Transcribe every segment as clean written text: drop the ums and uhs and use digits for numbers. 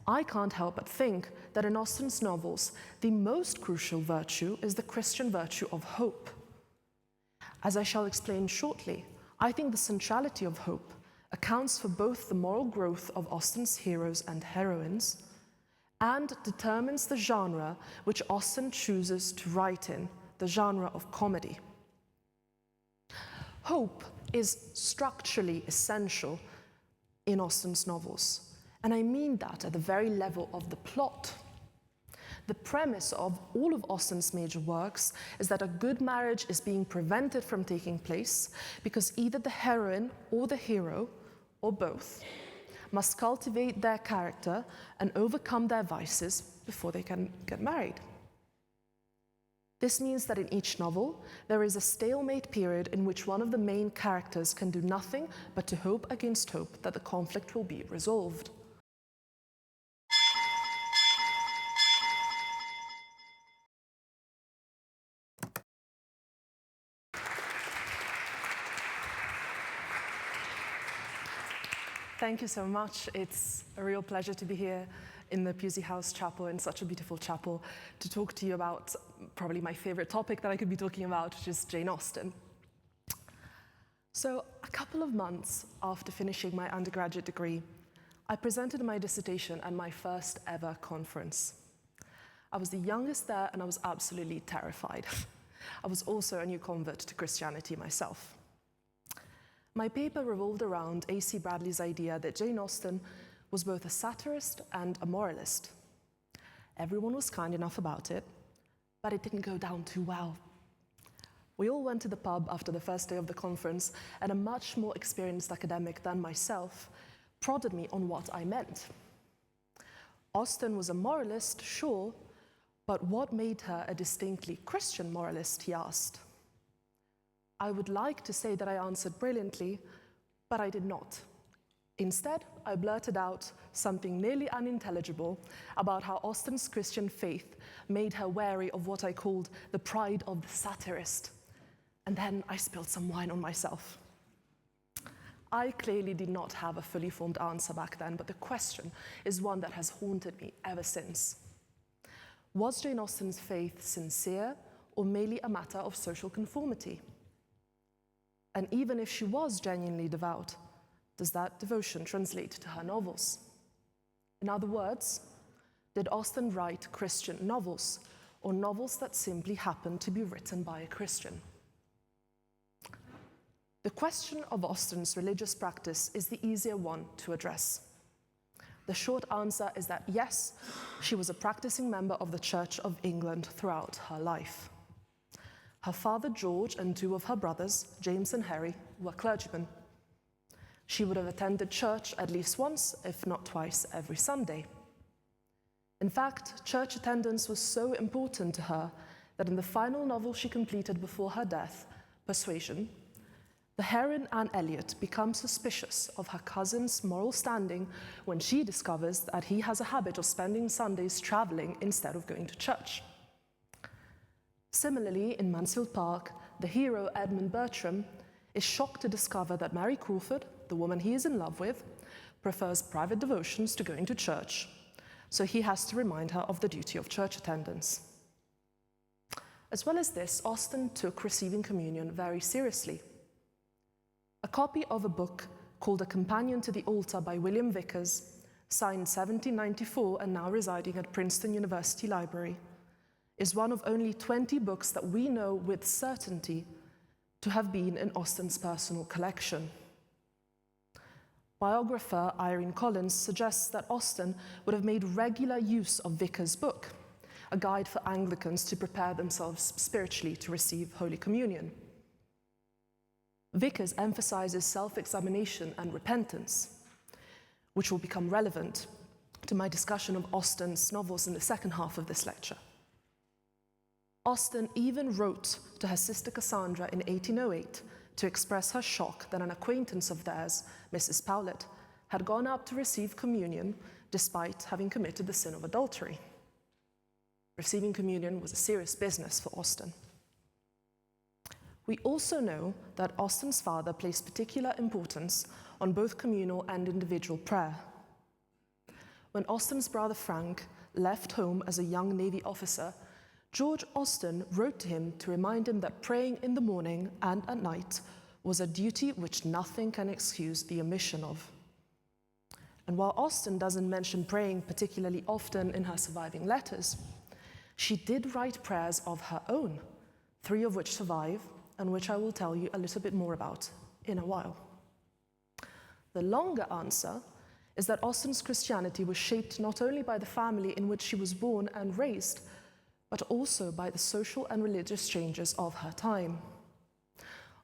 I can't help but think that in Austen's novels, the most crucial virtue is the Christian virtue of hope. As I shall explain shortly, I think the centrality of hope accounts for both the moral growth of Austen's heroes and heroines and determines the genre which Austen chooses to write in, the genre of comedy. Hope is structurally essential in Austen's novels, and I mean that at the very level of the plot. The premise of all of Austen's major works is that a good marriage is being prevented from taking place because either the heroine or the hero, or both, must cultivate their character and overcome their vices before they can get married. This means that in each novel, there is a stalemate period in which one of the main characters can do nothing but to hope against hope that the conflict will be resolved. Thank you so much. It's a real pleasure to be here in the Pusey House chapel, in such a beautiful chapel, to talk to you about probably my favorite topic that I could be talking about, which is Jane Austen. So, a couple of months after finishing my undergraduate degree, I presented my dissertation at my first ever conference. I was the youngest there, and I was absolutely terrified. I was also a new convert to Christianity myself. My paper revolved around A.C. Bradley's idea that Jane Austen was both a satirist and a moralist. Everyone was kind enough about it, but it didn't go down too well. We all went to the pub after the first day of the conference, and a much more experienced academic than myself prodded me on what I meant. Austen was a moralist, sure, but what made her a distinctly Christian moralist, he asked. I would like to say that I answered brilliantly, but I did not. Instead, I blurted out something nearly unintelligible about how Austen's Christian faith made her wary of what I called the pride of the satirist. And then I spilled some wine on myself. I clearly did not have a fully formed answer back then, but the question is one that has haunted me ever since. Was Jane Austen's faith sincere or merely a matter of social conformity? And even if she was genuinely devout, does that devotion translate to her novels? In other words, did Austen write Christian novels, or novels that simply happened to be written by a Christian? The question of Austen's religious practice is the easier one to address. The short answer is that yes, she was a practicing member of the Church of England throughout her life. Her father, George, and two of her brothers, James and Harry, were clergymen. She would have attended church at least once, if not twice, every Sunday. In fact, church attendance was so important to her that in the final novel she completed before her death, Persuasion, the heroine Anne Elliot becomes suspicious of her cousin's moral standing when she discovers that he has a habit of spending Sundays traveling instead of going to church. Similarly, in Mansfield Park, the hero, Edmund Bertram, is shocked to discover that Mary Crawford, the woman he is in love with, prefers private devotions to going to church, so he has to remind her of the duty of church attendance. As well as this, Austen took receiving communion very seriously. A copy of a book called A Companion to the Altar by William Vickers, signed 1794 and now residing at Princeton University Library, is one of only 20 books that we know with certainty to have been in Austen's personal collection. Biographer Irene Collins suggests that Austen would have made regular use of Vickers' book, a guide for Anglicans to prepare themselves spiritually to receive Holy Communion. Vickers emphasizes self-examination and repentance, which will become relevant to my discussion of Austen's novels in the second half of this lecture. Austen even wrote to her sister Cassandra in 1808 to express her shock that an acquaintance of theirs, Mrs. Powlett, had gone up to receive communion despite having committed the sin of adultery. Receiving communion was a serious business for Austen. We also know that Austen's father placed particular importance on both communal and individual prayer. when Austen's brother Frank left home as a young Navy officer, George Austen wrote to him to remind him that praying in the morning and at night was a duty which nothing can excuse the omission of. And while Austen doesn't mention praying particularly often in her surviving letters, she did write prayers of her own, 3 of which survive, and which I will tell you a little bit more about in a while. The longer answer is that Austen's Christianity was shaped not only by the family in which she was born and raised, but also by the social and religious changes of her time.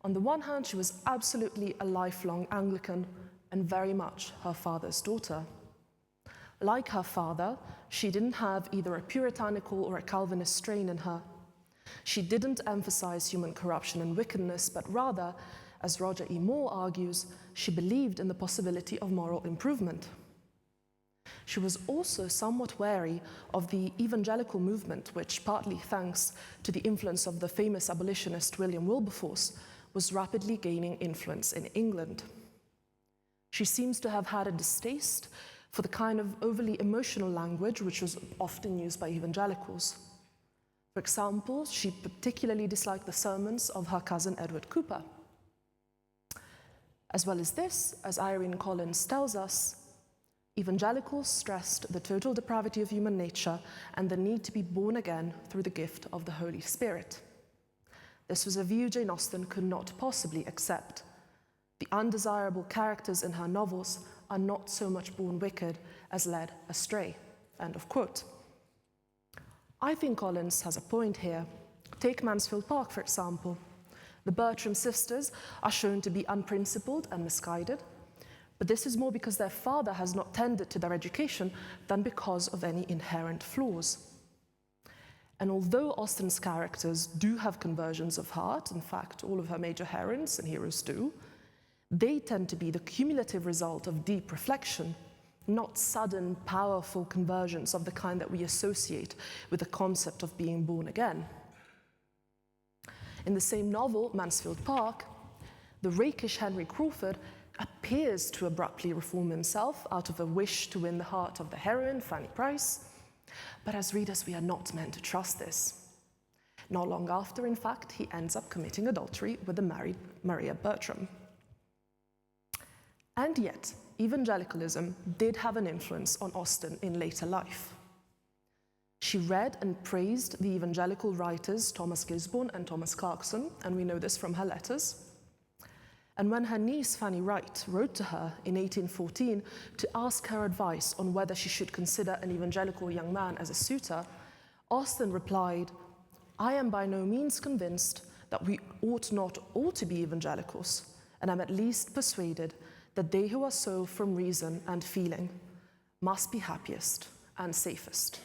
On the one hand, she was absolutely a lifelong Anglican and very much her father's daughter. Like her father, she didn't have either a puritanical or a Calvinist strain in her. She didn't emphasize human corruption and wickedness, but rather, as Roger E. Moore argues, she believed in the possibility of moral improvement. She was also somewhat wary of the evangelical movement, which, partly thanks to the influence of the famous abolitionist William Wilberforce, was rapidly gaining influence in England. She seems to have had a distaste for the kind of overly emotional language which was often used by evangelicals. For example, she particularly disliked the sermons of her cousin Edward Cooper. As well as this, as Irene Collins tells us, evangelicals stressed the total depravity of human nature and the need to be born again through the gift of the Holy Spirit. This was a view Jane Austen could not possibly accept. The undesirable characters in her novels are not so much born wicked as led astray. End of quote. I think Collins has a point here. Take Mansfield Park, for example. The Bertram sisters are shown to be unprincipled and misguided, but this is more because their father has not tended to their education than because of any inherent flaws. And although Austen's characters do have conversions of heart, in fact, all of her major heroines and heroes do, they tend to be the cumulative result of deep reflection, not sudden, powerful conversions of the kind that we associate with the concept of being born again. In the same novel, Mansfield Park, the rakish Henry Crawford appears to abruptly reform himself out of a wish to win the heart of the heroine, Fanny Price, but as readers, we are not meant to trust this. Not long after, in fact, he ends up committing adultery with the married Maria Bertram. And yet, evangelicalism did have an influence on Austen in later life. She read and praised the evangelical writers Thomas Gisborne and Thomas Clarkson, and we know this from her letters. And when her niece Fanny Wright wrote to her in 1814 to ask her advice on whether she should consider an evangelical young man as a suitor, Austen replied, "I am by no means convinced that we ought not all to be evangelicals, and am at least persuaded that they who are so from reason and feeling must be happiest and safest."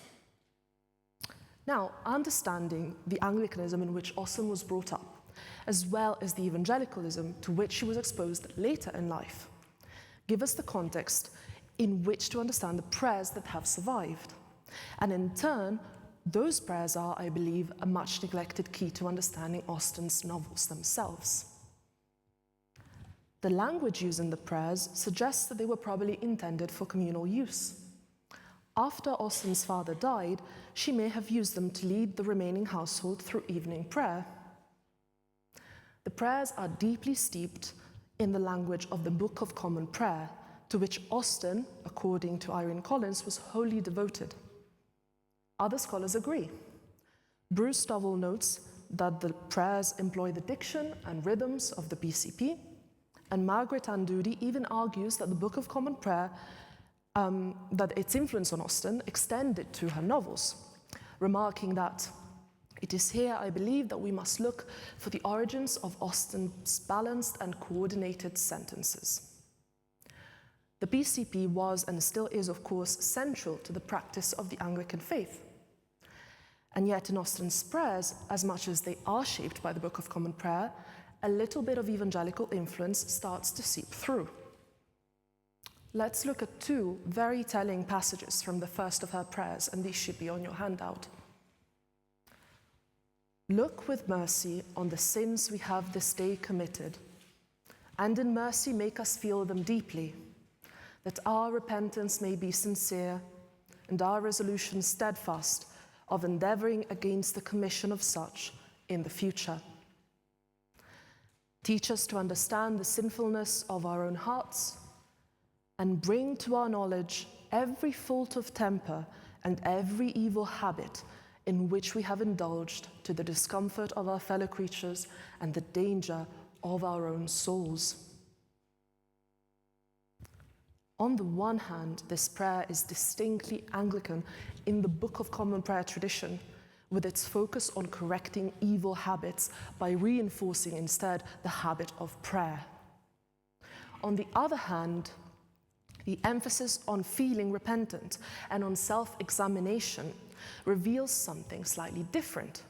Now, understanding the Anglicanism in which Austen was brought up, as well as the evangelicalism to which she was exposed later in life, give us the context in which to understand the prayers that have survived. And in turn, those prayers are, I believe, a much neglected key to understanding Austen's novels themselves. The language used in the prayers suggests that they were probably intended for communal use. After Austen's father died, she may have used them to lead the remaining household through evening prayer. The prayers are deeply steeped in the language of the Book of Common Prayer, to which Austen, according to Irene Collins, was wholly devoted. Other scholars agree. Bruce Stovall notes that the prayers employ the diction and rhythms of the BCP, and Margaret Ann Doody even argues that the Book of Common Prayer, that its influence on Austen extended to her novels, remarking that it is here, I believe, that we must look for the origins of Austen's balanced and coordinated sentences. The BCP was and still is, of course, central to the practice of the Anglican faith. And yet in Austen's prayers, as much as they are shaped by the Book of Common Prayer, a little bit of evangelical influence starts to seep through. Let's look at 2 very telling passages from the first of her prayers, and these should be on your handout. "Look with mercy on the sins we have this day committed, and in mercy make us feel them deeply, that our repentance may be sincere and our resolution steadfast of endeavoring against the commission of such in the future. Teach us to understand the sinfulness of our own hearts and bring to our knowledge every fault of temper and every evil habit in which we have indulged to the discomfort of our fellow creatures and the danger of our own souls. On the one hand, this prayer is distinctly Anglican in the Book of Common Prayer tradition, with its focus on correcting evil habits by reinforcing instead the habit of prayer. On the other hand, the emphasis on feeling repentant and on self-examination reveals something slightly different.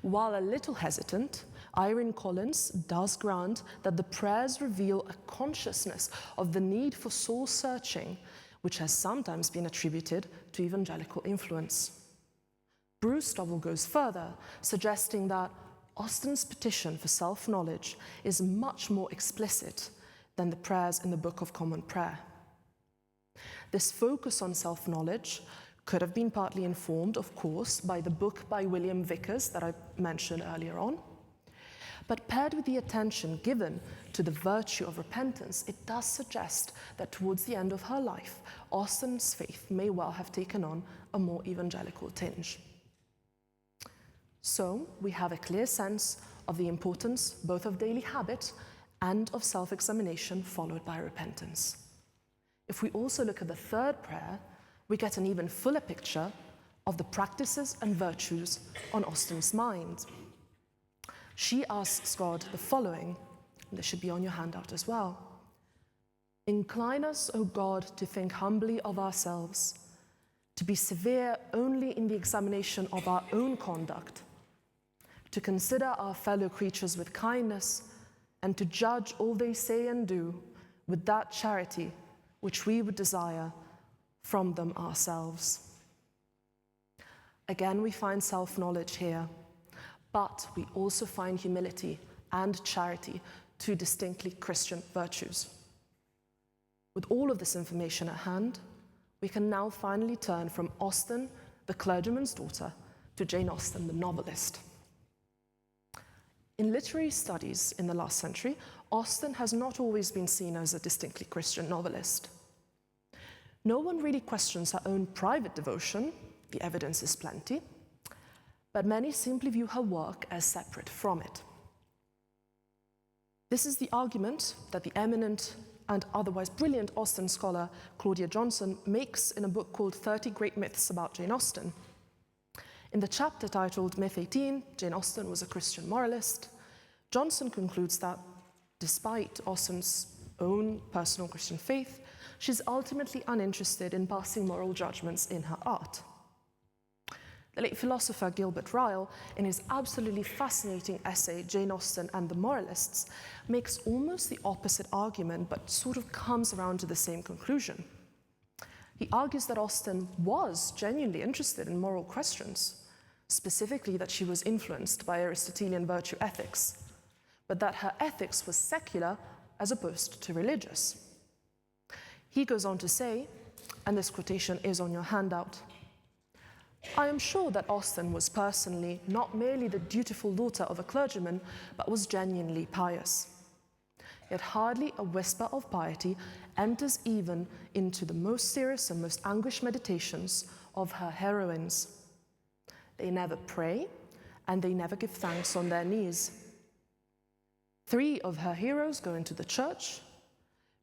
While a little hesitant, Irene Collins does grant that the prayers reveal a consciousness of the need for soul-searching, which has sometimes been attributed to evangelical influence. Bruce Stovall goes further, suggesting that Austen's petition for self-knowledge is much more explicit than the prayers in the Book of Common Prayer. This focus on self-knowledge could have been partly informed, of course, by the book by William Vickers that I mentioned earlier on. But paired with the attention given to the virtue of repentance, it does suggest that towards the end of her life, Austen's faith may well have taken on a more evangelical tinge. So we have a clear sense of the importance both of daily habit and of self-examination followed by repentance. If we also look at the third prayer, we get an even fuller picture of the practices and virtues on Austen's mind. She asks God the following, and this should be on your handout as well. Incline us, O God, to think humbly of ourselves, to be severe only in the examination of our own conduct, to consider our fellow creatures with kindness, and to judge all they say and do with that charity which we would desire from them ourselves. Again, we find self-knowledge here, but we also find humility and charity, two distinctly Christian virtues. With all of this information at hand, we can now finally turn from Austen, the clergyman's daughter, to Jane Austen, the novelist. In literary studies in the last century, Austen has not always been seen as a distinctly Christian novelist. No one really questions her own private devotion, the evidence is plenty, but many simply view her work as separate from it. This is the argument that the eminent and otherwise brilliant Austen scholar Claudia Johnson makes in a book called 30 Great Myths about Jane Austen. In the chapter titled Myth 18, Jane Austen was a Christian moralist, Johnson concludes that despite Austen's own personal Christian faith, she's ultimately uninterested in passing moral judgments in her art. The late philosopher Gilbert Ryle, in his absolutely fascinating essay, Jane Austen and the Moralists, makes almost the opposite argument, but sort of comes around to the same conclusion. He argues that Austen was genuinely interested in moral questions, specifically that she was influenced by Aristotelian virtue ethics, but that her ethics was secular as opposed to religious. He goes on to say, and this quotation is on your handout, I am sure that Austen was personally not merely the dutiful daughter of a clergyman, but was genuinely pious. Yet hardly a whisper of piety enters even into the most serious and most anguished meditations of her heroines. They never pray, and they never give thanks on their knees. 3 of her heroes go into the church.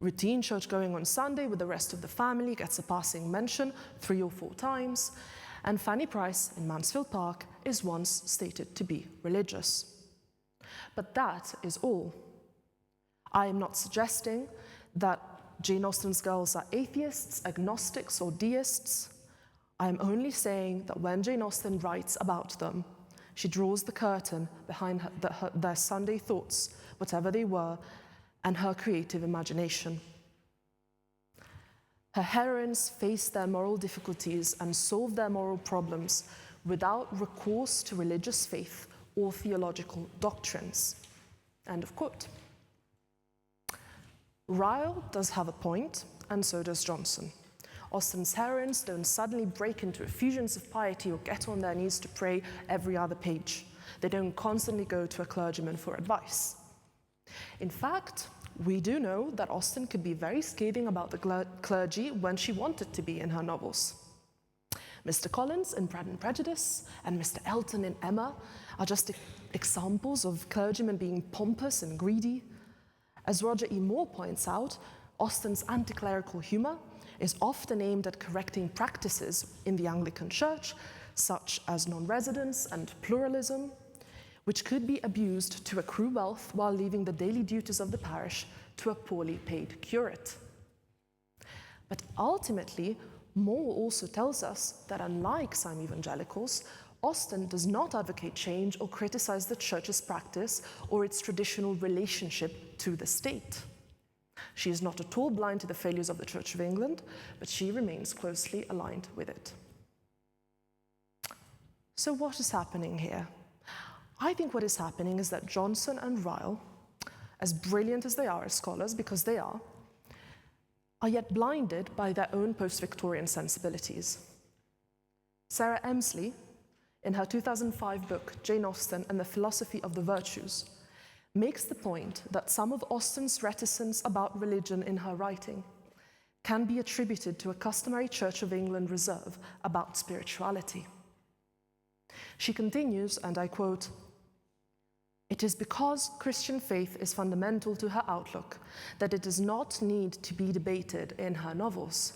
Routine church going on Sunday with the rest of the family gets a passing mention 3 or 4 times, and Fanny Price in Mansfield Park is once stated to be religious. But that is all. I am not suggesting that Jane Austen's girls are atheists, agnostics, or deists. I am only saying that when Jane Austen writes about them, she draws the curtain behind their Sunday thoughts, whatever they were, and her creative imagination. Her heroines face their moral difficulties and solve their moral problems without recourse to religious faith or theological doctrines. End of quote. Ryle does have a point, and so does Johnson. Austen's heroines don't suddenly break into effusions of piety or get on their knees to pray every other page. They don't constantly go to a clergyman for advice. In fact, we do know that Austen could be very scathing about the clergy when she wanted to be in her novels. Mr. Collins in Pride and Prejudice and Mr. Elton in Emma are just examples of clergymen being pompous and greedy. As Roger E. Moore points out, Austen's anti-clerical humour is often aimed at correcting practices in the Anglican Church, such as non-residence and pluralism, which could be abused to accrue wealth while leaving the daily duties of the parish to a poorly paid curate. But ultimately, Moore also tells us that unlike some evangelicals, Austen does not advocate change or criticize the Church's practice or its traditional relationship to the state. She is not at all blind to the failures of the Church of England, but she remains closely aligned with it. So what is happening here? I think what is happening is that Johnson and Ryle, as brilliant as they are as scholars, because they are yet blinded by their own post-Victorian sensibilities. Sarah Emsley, in her 2005 book, Jane Austen and the Philosophy of the Virtues, makes the point that some of Austen's reticence about religion in her writing can be attributed to a customary Church of England reserve about spirituality. She continues, and I quote, "It is because Christian faith is fundamental to her outlook that it does not need to be debated in her novels.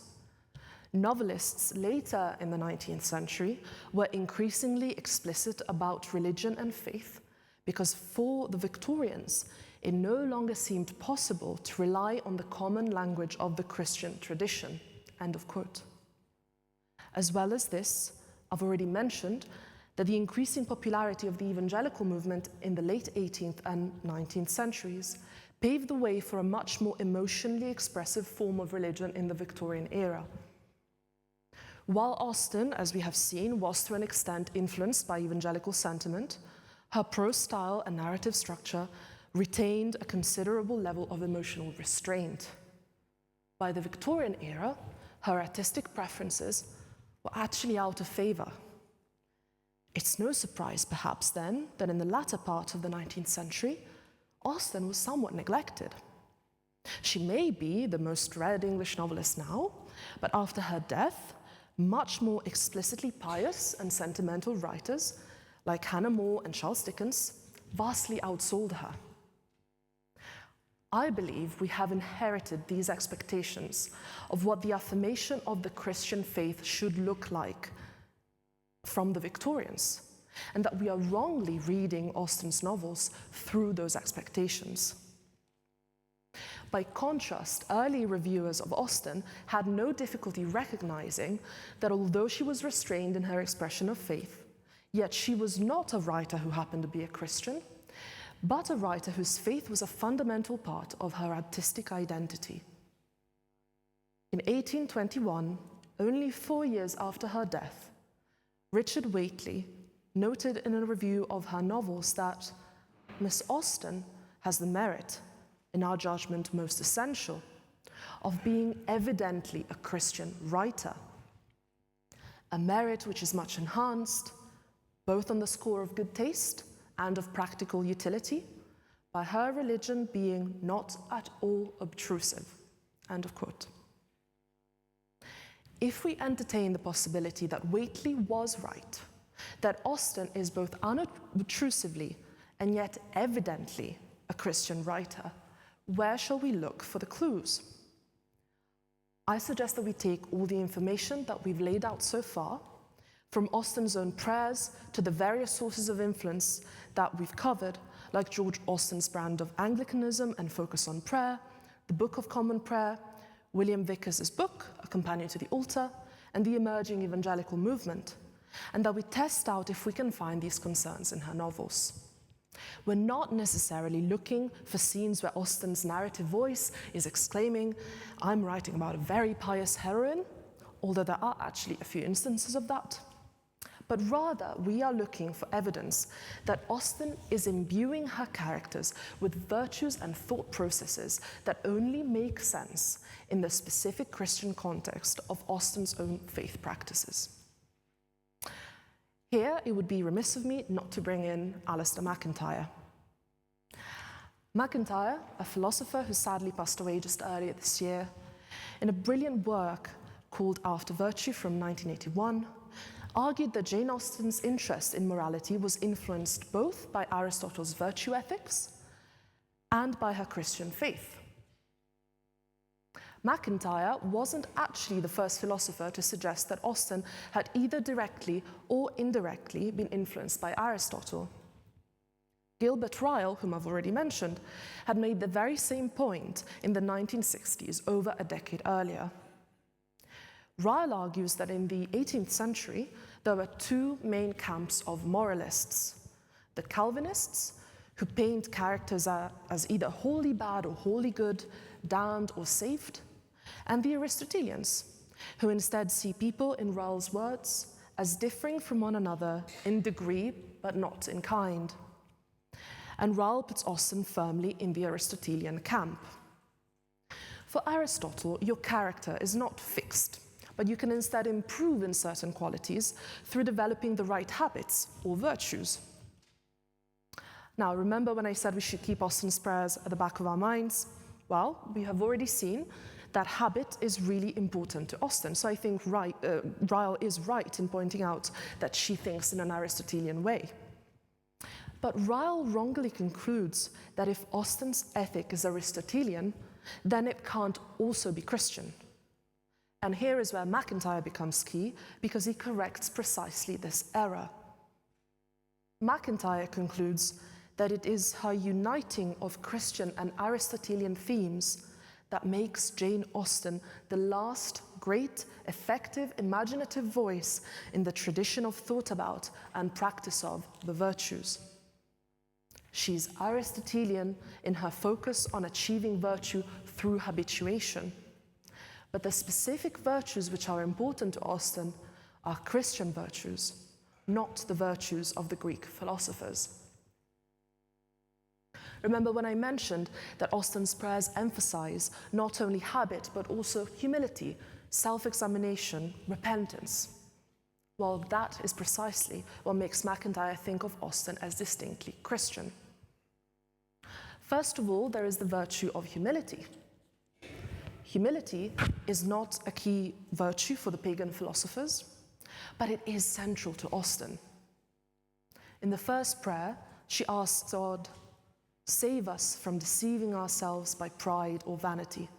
Novelists later in the 19th century were increasingly explicit about religion and faith because for the Victorians, it no longer seemed possible to rely on the common language of the Christian tradition." End of quote. As well as this, I've already mentioned that the increasing popularity of the evangelical movement in the late 18th and 19th centuries paved the way for a much more emotionally expressive form of religion in the Victorian era. While Austen, as we have seen, was to an extent influenced by evangelical sentiment, her prose style and narrative structure retained a considerable level of emotional restraint. By the Victorian era, her artistic preferences were actually out of favor. It's no surprise, perhaps, then, that in the latter part of the 19th century, Austen was somewhat neglected. She may be the most read English novelist now, but after her death, much more explicitly pious and sentimental writers, like Hannah More and Charles Dickens, vastly outsold her. I believe we have inherited these expectations of what the affirmation of the Christian faith should look like from the Victorians, and that we are wrongly reading Austen's novels through those expectations. By contrast, early reviewers of Austen had no difficulty recognizing that although she was restrained in her expression of faith, yet she was not a writer who happened to be a Christian, but a writer whose faith was a fundamental part of her artistic identity. In 1821, only 4 years after her death, Richard Whately noted in a review of her novels that Miss Austen has the merit, in our judgment most essential, of being evidently a Christian writer, a merit which is much enhanced, both on the score of good taste and of practical utility, by her religion being not at all obtrusive." End of quote. If we entertain the possibility that Whately was right, that Austen is both unobtrusively and yet evidently a Christian writer, where shall we look for the clues? I suggest that we take all the information that we've laid out so far, from Austen's own prayers to the various sources of influence that we've covered, like George Austen's brand of Anglicanism and focus on prayer, the Book of Common Prayer, William Vickers's book, A Companion to the Altar, and the emerging evangelical movement, and that we test out if we can find these concerns in her novels. We're not necessarily looking for scenes where Austen's narrative voice is exclaiming, "I'm writing about a very pious heroine," although there are actually a few instances of that. but rather we are looking for evidence that Austen is imbuing her characters with virtues and thought processes that only make sense in the specific Christian context of Austen's own faith practices. Here, it would be remiss of me not to bring in Alistair MacIntyre. MacIntyre, a philosopher who sadly passed away just earlier this year, in a brilliant work called After Virtue from 1981, argued that Jane Austen's interest in morality was influenced both by Aristotle's virtue ethics and by her Christian faith. MacIntyre wasn't actually the first philosopher to suggest that Austen had either directly or indirectly been influenced by Aristotle. Gilbert Ryle, whom I've already mentioned, had made the very same point in the 1960s, over a decade earlier. Ryle argues that in the 18th century, there were two main camps of moralists: the Calvinists, who paint characters as either wholly bad or wholly good, damned or saved, and the Aristotelians, who instead see people, in Ryle's words, as differing from one another in degree but not in kind. And Ryle puts Austen firmly in the Aristotelian camp. For Aristotle, your character is not fixed, but you can instead improve in certain qualities through developing the right habits or virtues. Now, remember when I said we should keep Austen's prayers at the back of our minds? Well, we have already seen that habit is really important to Austen, so I think Ryle is right in pointing out that she thinks in an Aristotelian way. But Ryle wrongly concludes that if Austen's ethic is Aristotelian, then it can't also be Christian. And here is where MacIntyre becomes key, because he corrects precisely this error. MacIntyre concludes that it is her uniting of Christian and Aristotelian themes that makes Jane Austen the last great, effective, imaginative voice in the tradition of thought about and practice of the virtues. She's Aristotelian in her focus on achieving virtue through habituation. But the specific virtues which are important to Austen are Christian virtues, not the virtues of the Greek philosophers. Remember when I mentioned that Austen's prayers emphasize not only habit, but also humility, self-examination, repentance? Well, that is precisely what makes MacIntyre think of Austen as distinctly Christian. First of all, there is the virtue of humility. Humility is not a key virtue for the pagan philosophers, but it is central to Austen. In the first prayer, she asks God, "Save us from deceiving ourselves by pride or vanity."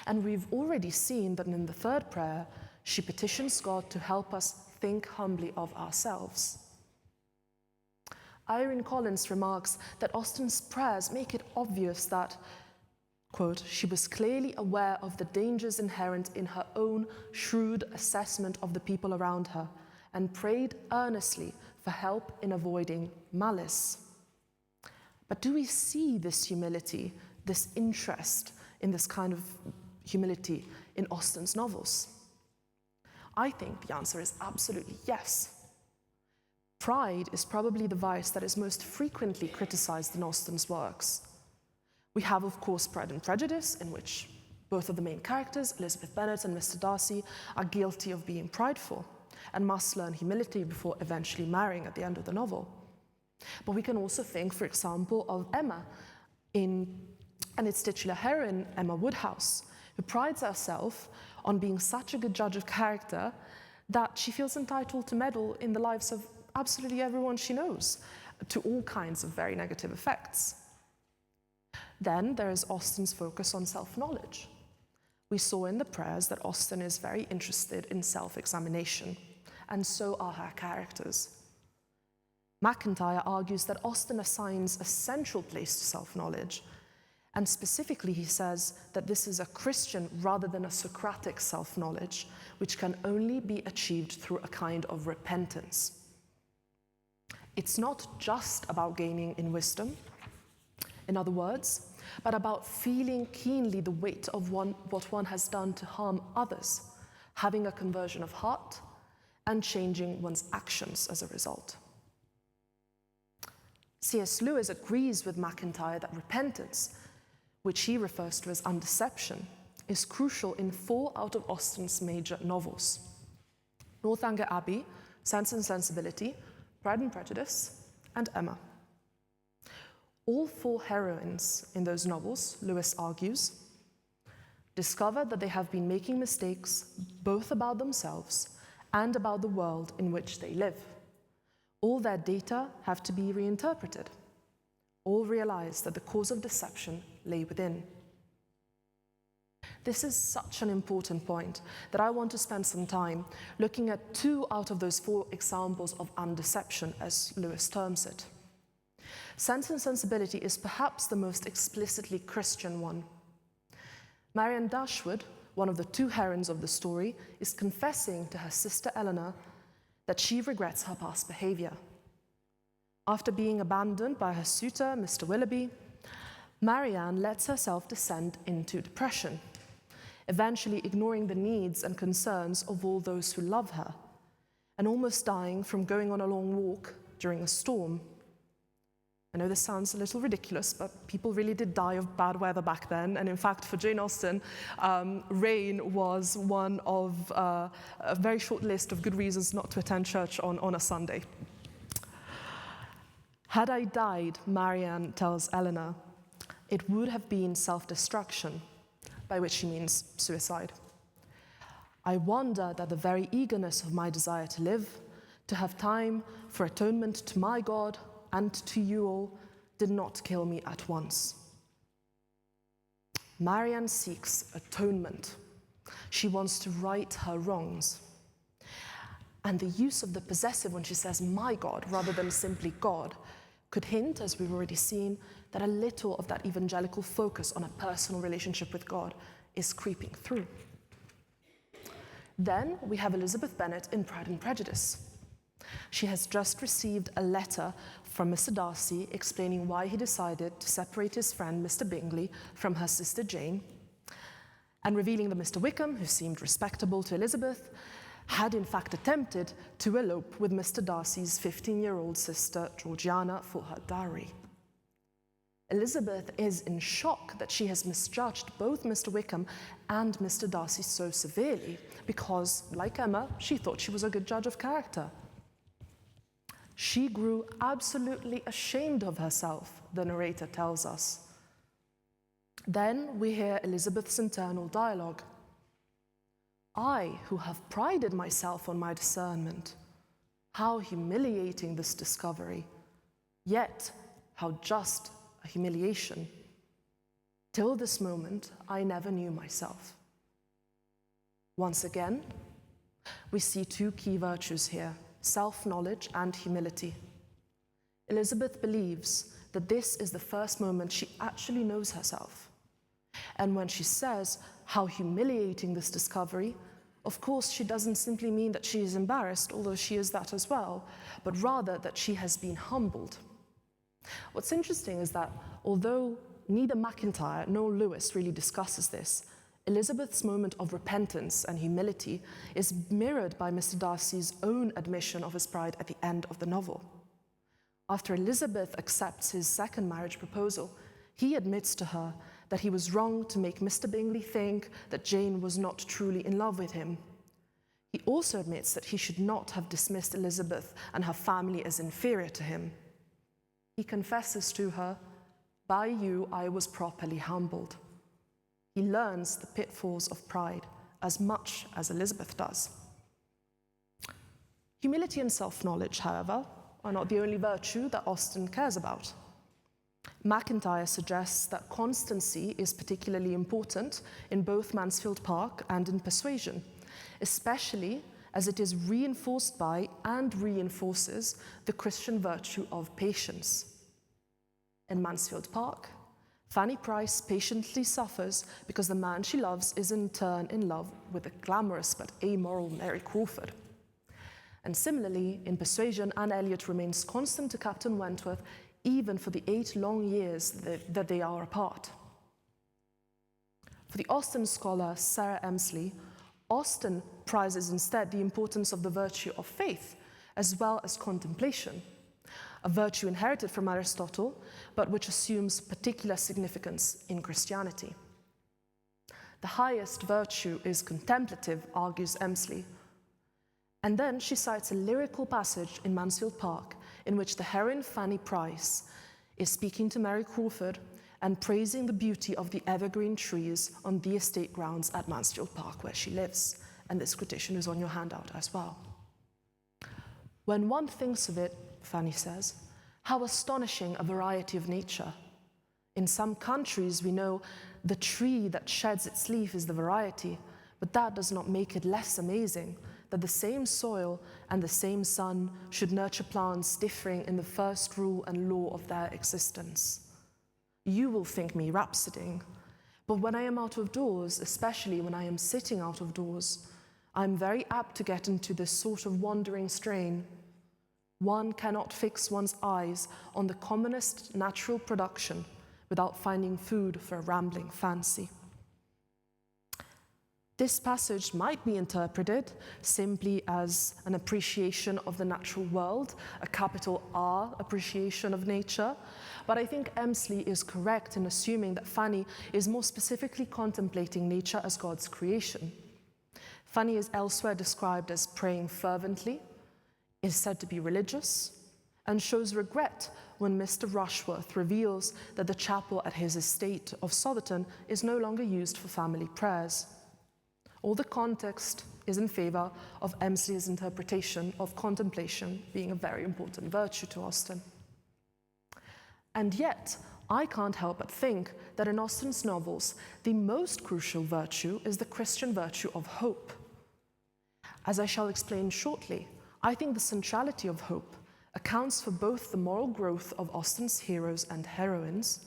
And we've already seen that in the third prayer, she petitions God to help us think humbly of ourselves. Irene Collins remarks that Austen's prayers make it obvious that, quote, "she was clearly aware of the dangers inherent in her own shrewd assessment of the people around her and prayed earnestly for help in avoiding malice." But do we see this humility, this interest in this kind of humility in Austen's novels? I think the answer is absolutely yes. Pride is probably the vice that is most frequently criticized in Austen's works. We have, of course, Pride and Prejudice, in which both of the main characters, Elizabeth Bennet and Mr. Darcy, are guilty of being prideful and must learn humility before eventually marrying at the end of the novel. But we can also think, for example, of Emma and its titular heroine, Emma Woodhouse, who prides herself on being such a good judge of character that she feels entitled to meddle in the lives of absolutely everyone she knows, to all kinds of very negative effects. Then there is Austen's focus on self-knowledge. We saw in the prayers that Austen is very interested in self-examination, and so are her characters. MacIntyre argues that Austen assigns a central place to self-knowledge, and specifically he says that this is a Christian rather than a Socratic self-knowledge, which can only be achieved through a kind of repentance. It's not just about gaining in wisdom, in other words, but about feeling keenly the weight of what one has done to harm others, having a conversion of heart, and changing one's actions as a result. C.S. Lewis agrees with MacIntyre that repentance, which he refers to as undeception, is crucial in 4 out of Austen's major novels: Northanger Abbey, Sense and Sensibility, Pride and Prejudice, and Emma. All 4 heroines in those novels, Lewis argues, discover that they have been making mistakes both about themselves and about the world in which they live. All their data have to be reinterpreted. All realize that the cause of deception lay within. This is such an important point that I want to spend some time looking at 2 out of those 4 examples of undeception, as Lewis terms it. Sense and Sensibility is perhaps the most explicitly Christian one. Marianne Dashwood, one of the 2 heroines of the story, is confessing to her sister Eleanor that she regrets her past behavior. After being abandoned by her suitor, Mr. Willoughby, Marianne lets herself descend into depression, eventually ignoring the needs and concerns of all those who love her, and almost dying from going on a long walk during a storm. I know this sounds a little ridiculous, but people really did die of bad weather back then. And in fact, for Jane Austen, rain was one of a very short list of good reasons not to attend church on a Sunday. Had I died, Marianne tells Eleanor, it would have been self-destruction, by which she means suicide. I wonder that the very eagerness of my desire to live, to have time for atonement to my God and to you all, did not kill me at once. Marianne seeks atonement. She wants to right her wrongs. And the use of the possessive when she says my God rather than simply God could hint, as we've already seen, that a little of that evangelical focus on a personal relationship with God is creeping through. Then we have Elizabeth Bennet in Pride and Prejudice. She has just received a letter from Mr. Darcy explaining why he decided to separate his friend Mr. Bingley from her sister Jane, and revealing that Mr. Wickham, who seemed respectable to Elizabeth, had in fact attempted to elope with Mr. Darcy's 15-year-old sister Georgiana for her dowry. Elizabeth is in shock that she has misjudged both Mr. Wickham and Mr. Darcy so severely because, like Emma, she thought she was a good judge of character. She grew absolutely ashamed of herself, the narrator tells us. Then we hear Elizabeth's internal dialogue. I, who have prided myself on my discernment, how humiliating this discovery, yet how just a humiliation. Till this moment, I never knew myself. Once again, we see 2 key virtues here, self-knowledge and humility. Elizabeth believes that this is the first moment she actually knows herself. And when she says how humiliating this discovery, of course she doesn't simply mean that she is embarrassed, although she is that as well, but rather that she has been humbled. What's interesting is that although neither MacIntyre nor Lewis really discusses this, Elizabeth's moment of repentance and humility is mirrored by Mr. Darcy's own admission of his pride at the end of the novel. After Elizabeth accepts his second marriage proposal, he admits to her that he was wrong to make Mr. Bingley think that Jane was not truly in love with him. He also admits that he should not have dismissed Elizabeth and her family as inferior to him. He confesses to her, "By you I was properly humbled." He learns the pitfalls of pride as much as Elizabeth does. Humility and self-knowledge, however, are not the only virtue that Austen cares about. MacIntyre suggests that constancy is particularly important in both Mansfield Park and in Persuasion, especially as it is reinforced by and reinforces the Christian virtue of patience. In Mansfield Park, Fanny Price patiently suffers because the man she loves is in turn in love with the glamorous but amoral Mary Crawford. And similarly, in Persuasion, Anne Elliot remains constant to Captain Wentworth even for the 8 long years that they are apart. For the Austen scholar Sarah Emsley, Austen prizes instead the importance of the virtue of faith, as well as contemplation, a virtue inherited from Aristotle, but which assumes particular significance in Christianity. The highest virtue is contemplative, argues Emsley. And then she cites a lyrical passage in Mansfield Park in which the heroine Fanny Price is speaking to Mary Crawford and praising the beauty of the evergreen trees on the estate grounds at Mansfield Park where she lives. And this quotation is on your handout as well. When one thinks of it, Fanny says, how astonishing a variety of nature. In some countries we know the tree that sheds its leaf is the variety, but that does not make it less amazing that the same soil and the same sun should nurture plants differing in the first rule and law of their existence. You will think me rhapsoding, but when I am out of doors, especially when I am sitting out of doors, I am very apt to get into this sort of wandering strain. One cannot fix one's eyes on the commonest natural production without finding food for a rambling fancy. This passage might be interpreted simply as an appreciation of the natural world, a capital R appreciation of nature, but I think Emsley is correct in assuming that Fanny is more specifically contemplating nature as God's creation. Fanny is elsewhere described as praying fervently, is said to be religious, and shows regret when Mr. Rushworth reveals that the chapel at his estate of Southerton is no longer used for family prayers. All the context is in favor of Emsley's interpretation of contemplation being a very important virtue to Austen. And yet, I can't help but think that in Austen's novels, the most crucial virtue is the Christian virtue of hope. As I shall explain shortly, I think the centrality of hope accounts for both the moral growth of Austen's heroes and heroines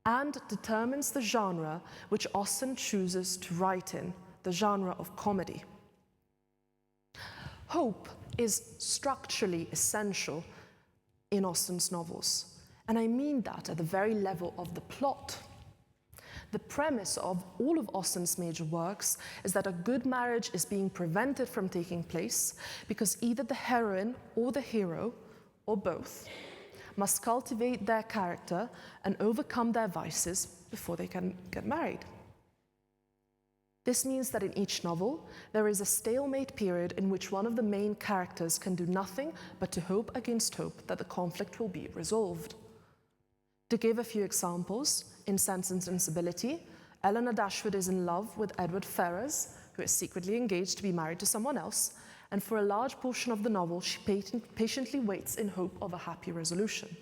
and determines the genre which Austen chooses to write in, the genre of comedy. Hope is structurally essential in Austen's novels, and I mean that at the very level of the plot. The premise of all of Austen's major works is that a good marriage is being prevented from taking place because either the heroine or the hero, or both, must cultivate their character and overcome their vices before they can get married. This means that in each novel, there is a stalemate period in which one of the main characters can do nothing but to hope against hope that the conflict will be resolved. To give a few examples, in Sense and Sensibility, Eleanor Dashwood is in love with Edward Ferrars, who is secretly engaged to be married to someone else, and for a large portion of the novel, she patiently waits in hope of a happy resolution,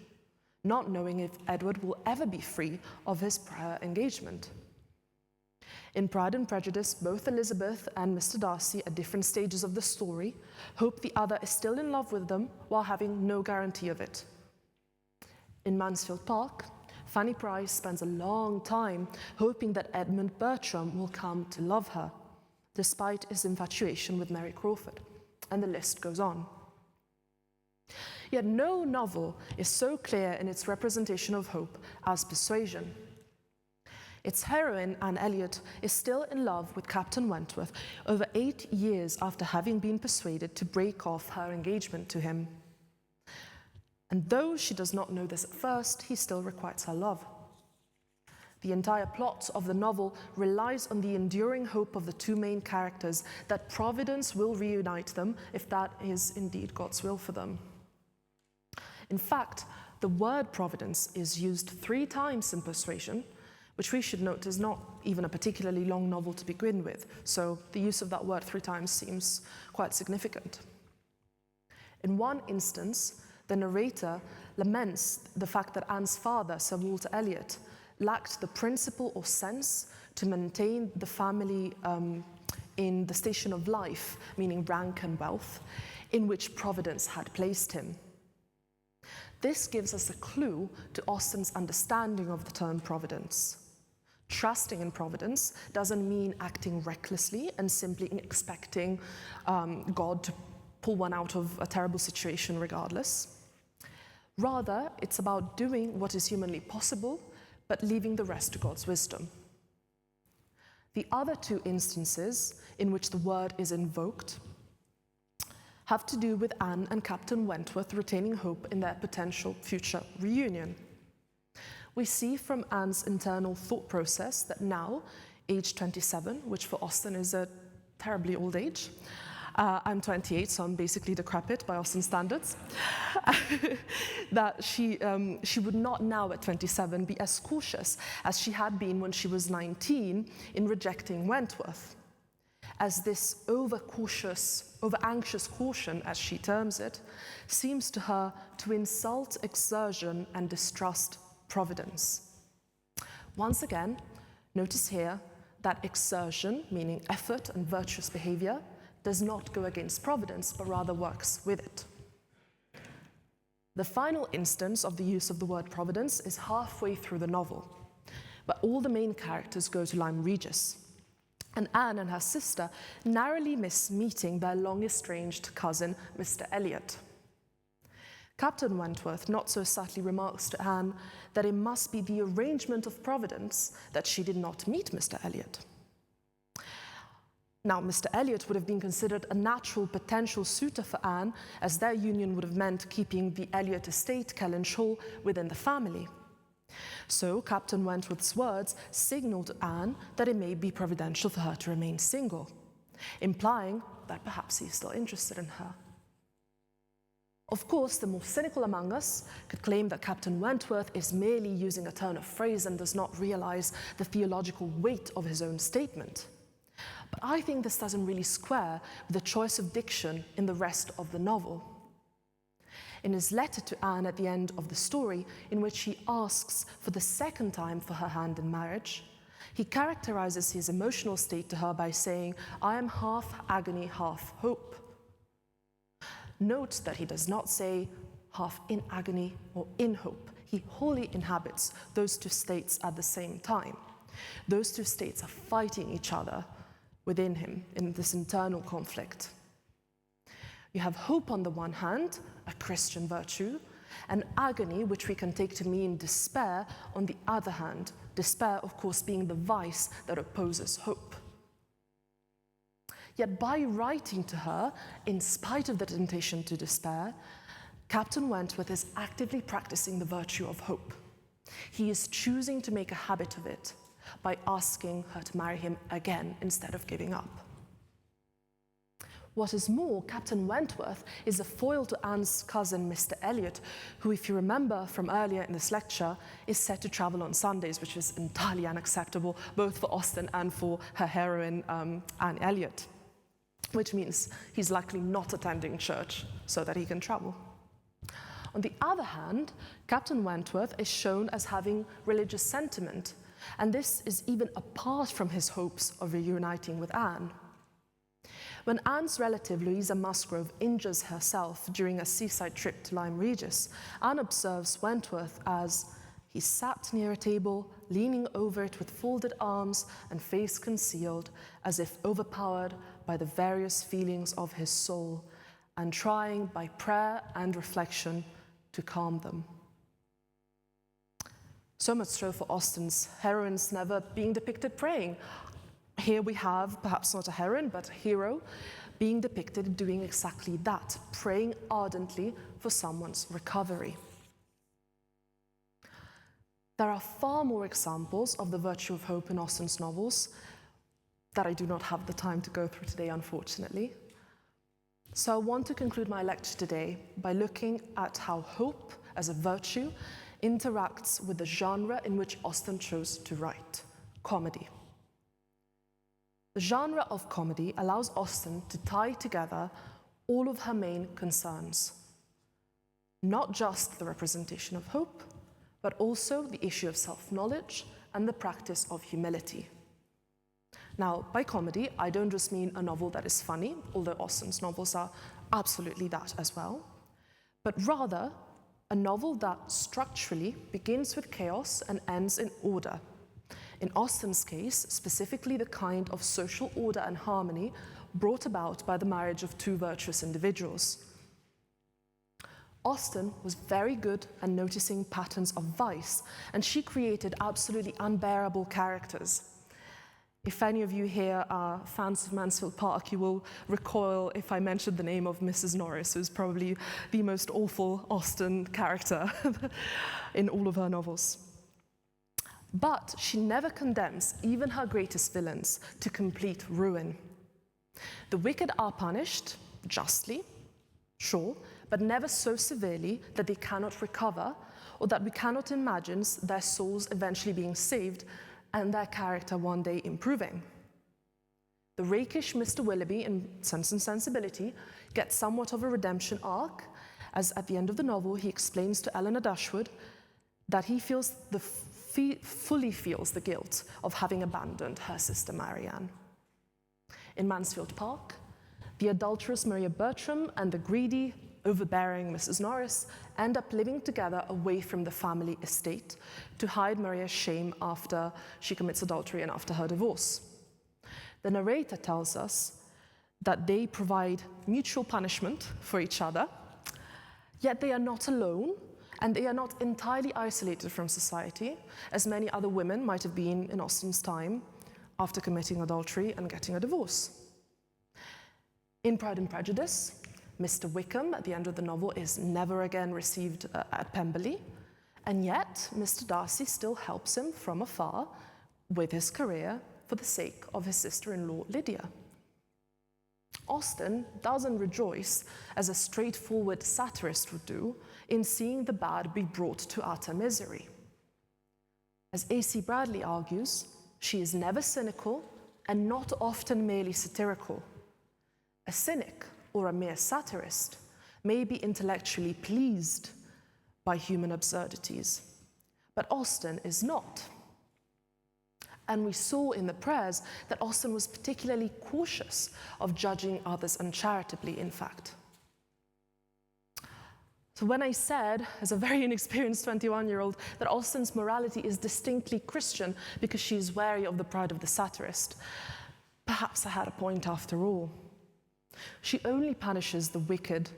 not knowing if Edward will ever be free of his prior engagement. In Pride and Prejudice, both Elizabeth and Mr. Darcy, at different stages of the story, hope the other is still in love with them while having no guarantee of it. In Mansfield Park, Fanny Price spends a long time hoping that Edmund Bertram will come to love her, despite his infatuation with Mary Crawford, and the list goes on. Yet no novel is so clear in its representation of hope as Persuasion. Its heroine, Anne Elliot, is still in love with Captain Wentworth over 8 years after having been persuaded to break off her engagement to him. And though she does not know this at first, he still requites her love. The entire plot of the novel relies on the enduring hope of the two main characters that Providence will reunite them if that is indeed God's will for them. In fact, the word Providence is used 3 times in Persuasion, which we should note is not even a particularly long novel to begin with, so the use of that word 3 times seems quite significant. In one instance, the narrator laments the fact that Anne's father, Sir Walter Elliot, lacked the principle or sense to maintain the family in the station of life, meaning rank and wealth, in which Providence had placed him. This gives us a clue to Austen's understanding of the term Providence. Trusting in Providence doesn't mean acting recklessly and simply expecting God to pull one out of a terrible situation regardless. Rather, it's about doing what is humanly possible, but leaving the rest to God's wisdom. The other two instances in which the word is invoked have to do with Anne and Captain Wentworth retaining hope in their potential future reunion. We see from Anne's internal thought process that now, age 27, which for Austen is a terribly old age, I'm 28, so I'm basically decrepit by Austen standards, that she would not now at 27 be as cautious as she had been when she was 19 in rejecting Wentworth, as this over-anxious caution, as she terms it, seems to her to insult exertion and distrust Providence. Once again, notice here that exertion, meaning effort and virtuous behavior, does not go against Providence, but rather works with it. The final instance of the use of the word Providence is halfway through the novel, but all the main characters go to Lyme Regis, and Anne and her sister narrowly miss meeting their long-estranged cousin, Mr. Elliot. Captain Wentworth not so subtly remarks to Anne that it must be the arrangement of Providence that she did not meet Mr. Elliot. Now, Mr. Elliot would have been considered a natural potential suitor for Anne, as their union would have meant keeping the Elliot estate, Kellynch Hall, within the family. So Captain Wentworth's words signal to Anne that it may be providential for her to remain single, implying that perhaps he's still interested in her. Of course, the more cynical among us could claim that Captain Wentworth is merely using a turn of phrase and does not realize the theological weight of his own statement. But I think this doesn't really square with the choice of diction in the rest of the novel. In his letter to Anne at the end of the story, in which he asks for the second time for her hand in marriage, he characterizes his emotional state to her by saying, "I am half agony, half hope." Note that he does not say half in agony or in hope. He wholly inhabits those two states at the same time. Those two states are fighting each other within him in this internal conflict. You have hope on the one hand, a Christian virtue, and agony, which we can take to mean despair, on the other hand, despair, of course, being the vice that opposes hope. Yet by writing to her, in spite of the temptation to despair, Captain Wentworth is actively practicing the virtue of hope. He is choosing to make a habit of it by asking her to marry him again instead of giving up. What is more, Captain Wentworth is a foil to Anne's cousin, Mr. Elliot, who, if you remember from earlier in this lecture, is said to travel on Sundays, which is entirely unacceptable, both for Austen and for her heroine, Anne Elliot, which means he's likely not attending church so that he can travel. On the other hand, Captain Wentworth is shown as having religious sentiment, and this is even apart from his hopes of reuniting with Anne. When Anne's relative, Louisa Musgrove, injures herself during a seaside trip to Lyme Regis, Anne observes Wentworth as he sat near a table, leaning over it with folded arms and face concealed, as if overpowered by the various feelings of his soul, and trying by prayer and reflection to calm them. So much so for Austen's heroines never being depicted praying. Here we have, perhaps not a heroine, but a hero, being depicted doing exactly that, praying ardently for someone's recovery. There are far more examples of the virtue of hope in Austen's novels that I do not have the time to go through today, unfortunately. So I want to conclude my lecture today by looking at how hope as a virtue interacts with the genre in which Austen chose to write, comedy. The genre of comedy allows Austen to tie together all of her main concerns, not just the representation of hope, but also the issue of self-knowledge and the practice of humility. Now, by comedy, I don't just mean a novel that is funny, although Austen's novels are absolutely that as well, but rather a novel that structurally begins with chaos and ends in order. In Austen's case, specifically the kind of social order and harmony brought about by the marriage of two virtuous individuals. Austen was very good at noticing patterns of vice, and she created absolutely unbearable characters. If any of you here are fans of Mansfield Park, you will recoil if I mentioned the name of Mrs. Norris, who's probably the most awful Austen character in all of her novels. But she never condemns even her greatest villains to complete ruin. The wicked are punished, justly, sure, but never so severely that they cannot recover, or that we cannot imagine their souls eventually being saved and their character one day improving. The rakish Mr. Willoughby in Sense and Sensibility gets somewhat of a redemption arc, as at the end of the novel he explains to Eleanor Dashwood that he fully feels the guilt of having abandoned her sister Marianne. In Mansfield Park, the adulterous Maria Bertram and the greedy, overbearing Mrs. Norris end up living together away from the family estate to hide Maria's shame after she commits adultery and after her divorce. The narrator tells us that they provide mutual punishment for each other, yet they are not alone, and they are not entirely isolated from society, as many other women might have been in Austen's time after committing adultery and getting a divorce. In Pride and Prejudice, Mr. Wickham, at the end of the novel, is never again received at Pemberley, and yet Mr. Darcy still helps him from afar with his career for the sake of his sister-in-law Lydia. Austen doesn't rejoice, as a straightforward satirist would do, in seeing the bad be brought to utter misery. As A.C. Bradley argues, she is never cynical and not often merely satirical. A cynic, or a mere satirist, may be intellectually pleased by human absurdities, but Austen is not. And we saw in the prayers that Austen was particularly cautious of judging others uncharitably, in fact. So when I said, as a very inexperienced 21-year-old, that Austen's morality is distinctly Christian because she is wary of the pride of the satirist, perhaps I had a point after all. She only punishes the wicked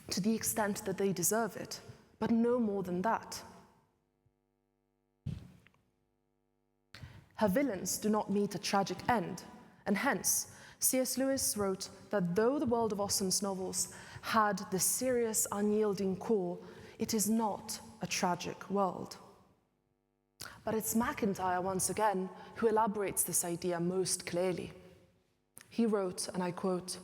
to the extent that they deserve it, but no more than that. Her villains do not meet a tragic end, and hence, C.S. Lewis wrote that though the world of Austen's novels had the serious, unyielding core, it is not a tragic world. But it's MacIntyre, once again, who elaborates this idea most clearly. He wrote, and I quote,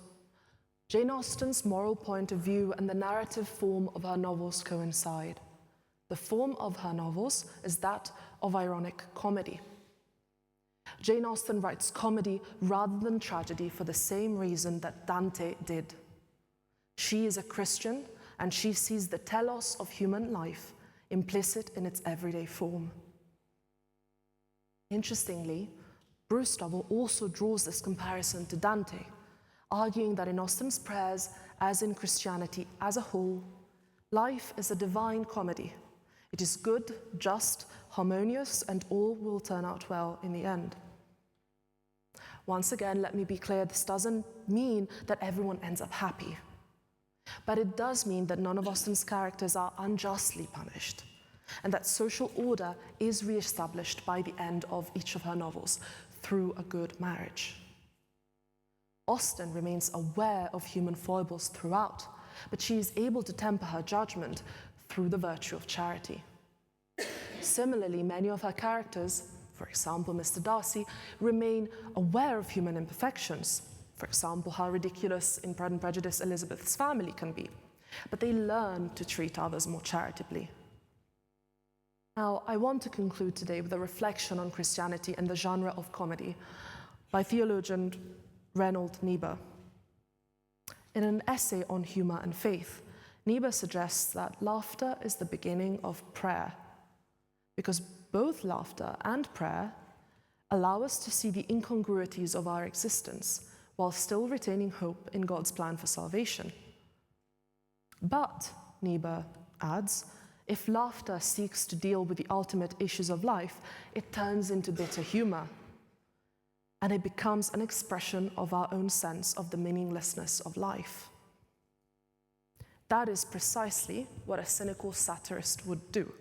"Jane Austen's moral point of view and the narrative form of her novels coincide. The form of her novels is that of ironic comedy. Jane Austen writes comedy rather than tragedy for the same reason that Dante did. She is a Christian, and she sees the telos of human life implicit in its everyday form." Interestingly, Bruce Double also draws this comparison to Dante, arguing that in Austen's prayers, as in Christianity as a whole, life is a divine comedy. It is good, just, harmonious, and all will turn out well in the end. Once again, let me be clear, this doesn't mean that everyone ends up happy. But it does mean that none of Austen's characters are unjustly punished, and that social order is re-established by the end of each of her novels through a good marriage. Austen remains aware of human foibles throughout, but she is able to temper her judgment through the virtue of charity. Similarly, many of her characters, for example, Mr. Darcy, remain aware of human imperfections. For example, how ridiculous in Pride and Prejudice Elizabeth's family can be, but they learn to treat others more charitably. Now, I want to conclude today with a reflection on Christianity and the genre of comedy by theologian Reynold Niebuhr. In an essay on humor and faith, Niebuhr suggests that laughter is the beginning of prayer, because both laughter and prayer allow us to see the incongruities of our existence while still retaining hope in God's plan for salvation. But, Niebuhr adds, if laughter seeks to deal with the ultimate issues of life, it turns into bitter humor, and it becomes an expression of our own sense of the meaninglessness of life. That is precisely what a cynical satirist would do.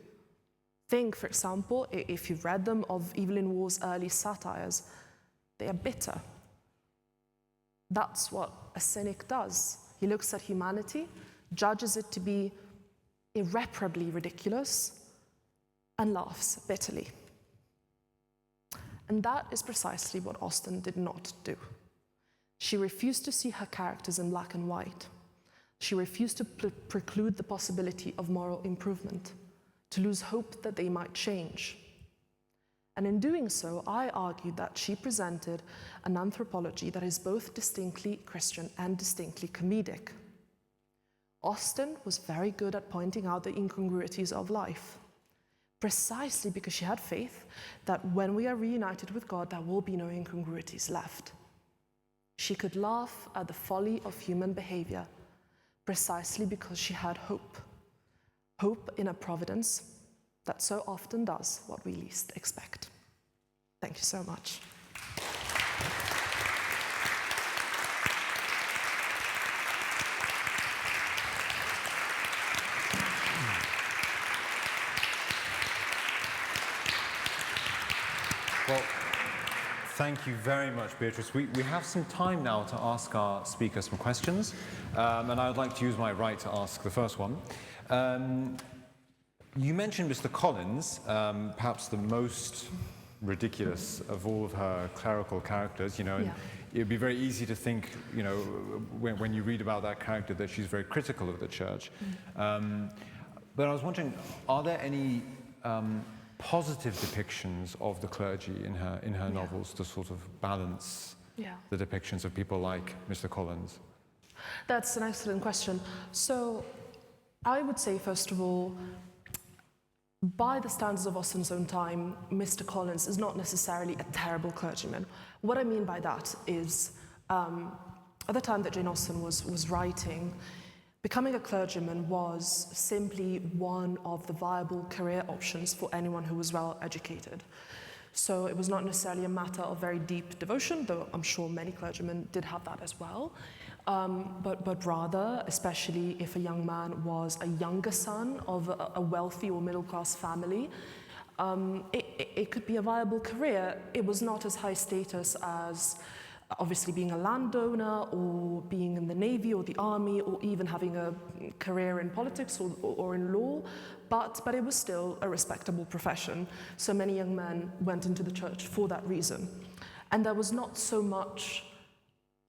Think, for example, if you've read them, of Evelyn Waugh's early satires, They are bitter. That's what a cynic does. He looks at humanity, judges it to be irreparably ridiculous, and laughs bitterly. And that is precisely what Austen did not do. She refused to see her characters in black and white. She refused to preclude the possibility of moral improvement, to lose hope that they might change. And in doing so, I argued that she presented an anthropology that is both distinctly Christian and distinctly comedic. Austen was very good at pointing out the incongruities of life, precisely because she had faith that when we are reunited with God, there will be no incongruities left. She could laugh at the folly of human behavior, precisely because she had hope. Hope in a providence that so often does what we least expect. Thank you so much. Well, thank you very much, Beatrice. We have some time now to ask our speaker some questions, and I would like to use my right to ask the first one. You mentioned Mr. Collins, perhaps the most ridiculous of all of her clerical characters, you know, and it'd be very easy to think, you know, when you read about that character that she's very critical of the church. But I was wondering, are there any positive depictions of the clergy in her novels to sort of balance the depictions of people like Mr. Collins? That's an excellent question. So I would say, first of all, by the standards of Austen's own time, Mr. Collins is not necessarily a terrible clergyman. What I mean by that is, at the time that Jane Austen was writing, becoming a clergyman was simply one of the viable career options for anyone who was well educated. So it was not necessarily a matter of very deep devotion, though I'm sure many clergymen did have that as well. But rather, especially if a young man was a younger son of a wealthy or middle-class family, it could be a viable career. It was not as high status as obviously being a landowner or being in the Navy or the Army or even having a career in politics or in law, but it was still a respectable profession. So many young men went into the church for that reason. And there was not so much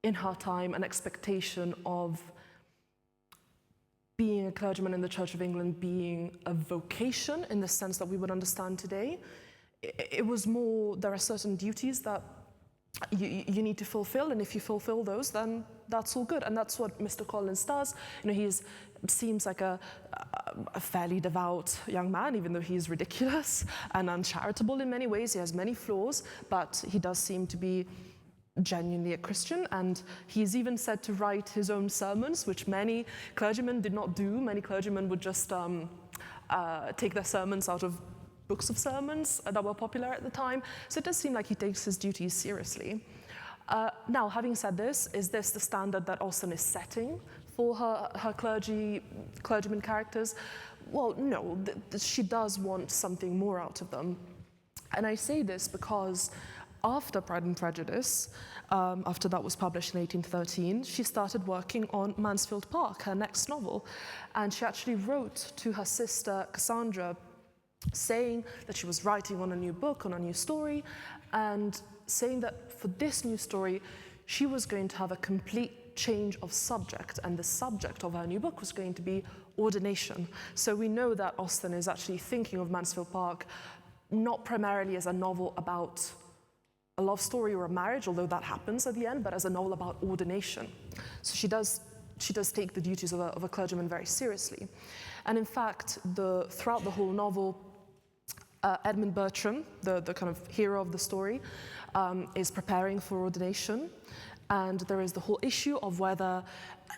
in her time an expectation of being a clergyman in the Church of England being a vocation in the sense that we would understand today. It was more, there are certain duties that you need to fulfill, and if you fulfill those, then that's all good. And that's what Mr. Collins does. You know, he seems like a fairly devout young man, even though he's ridiculous and uncharitable in many ways. He has many flaws, but he does seem to be genuinely a Christian, and he's even said to write his own sermons, which many clergymen did not do. Many clergymen would just take their sermons out of books of sermons that were popular at the time. So it does seem like he takes his duties seriously. Now, having said this, is this the standard that Austen is setting for her clergyman characters? Well, no, she does want something more out of them. And I say this because after Pride and Prejudice, after that was published in 1813, she started working on Mansfield Park, her next novel. And she actually wrote to her sister Cassandra saying that she was writing on a new book, on a new story, and saying that for this new story, she was going to have a complete change of subject, and the subject of her new book was going to be ordination. So we know that Austen is actually thinking of Mansfield Park not primarily as a novel about a love story or a marriage, although that happens at the end, but as a novel about ordination. So she does take the duties of a clergyman very seriously. And in fact, throughout the whole novel, Edmund Bertram, the kind of hero of the story, is preparing for ordination. And there is the whole issue of whether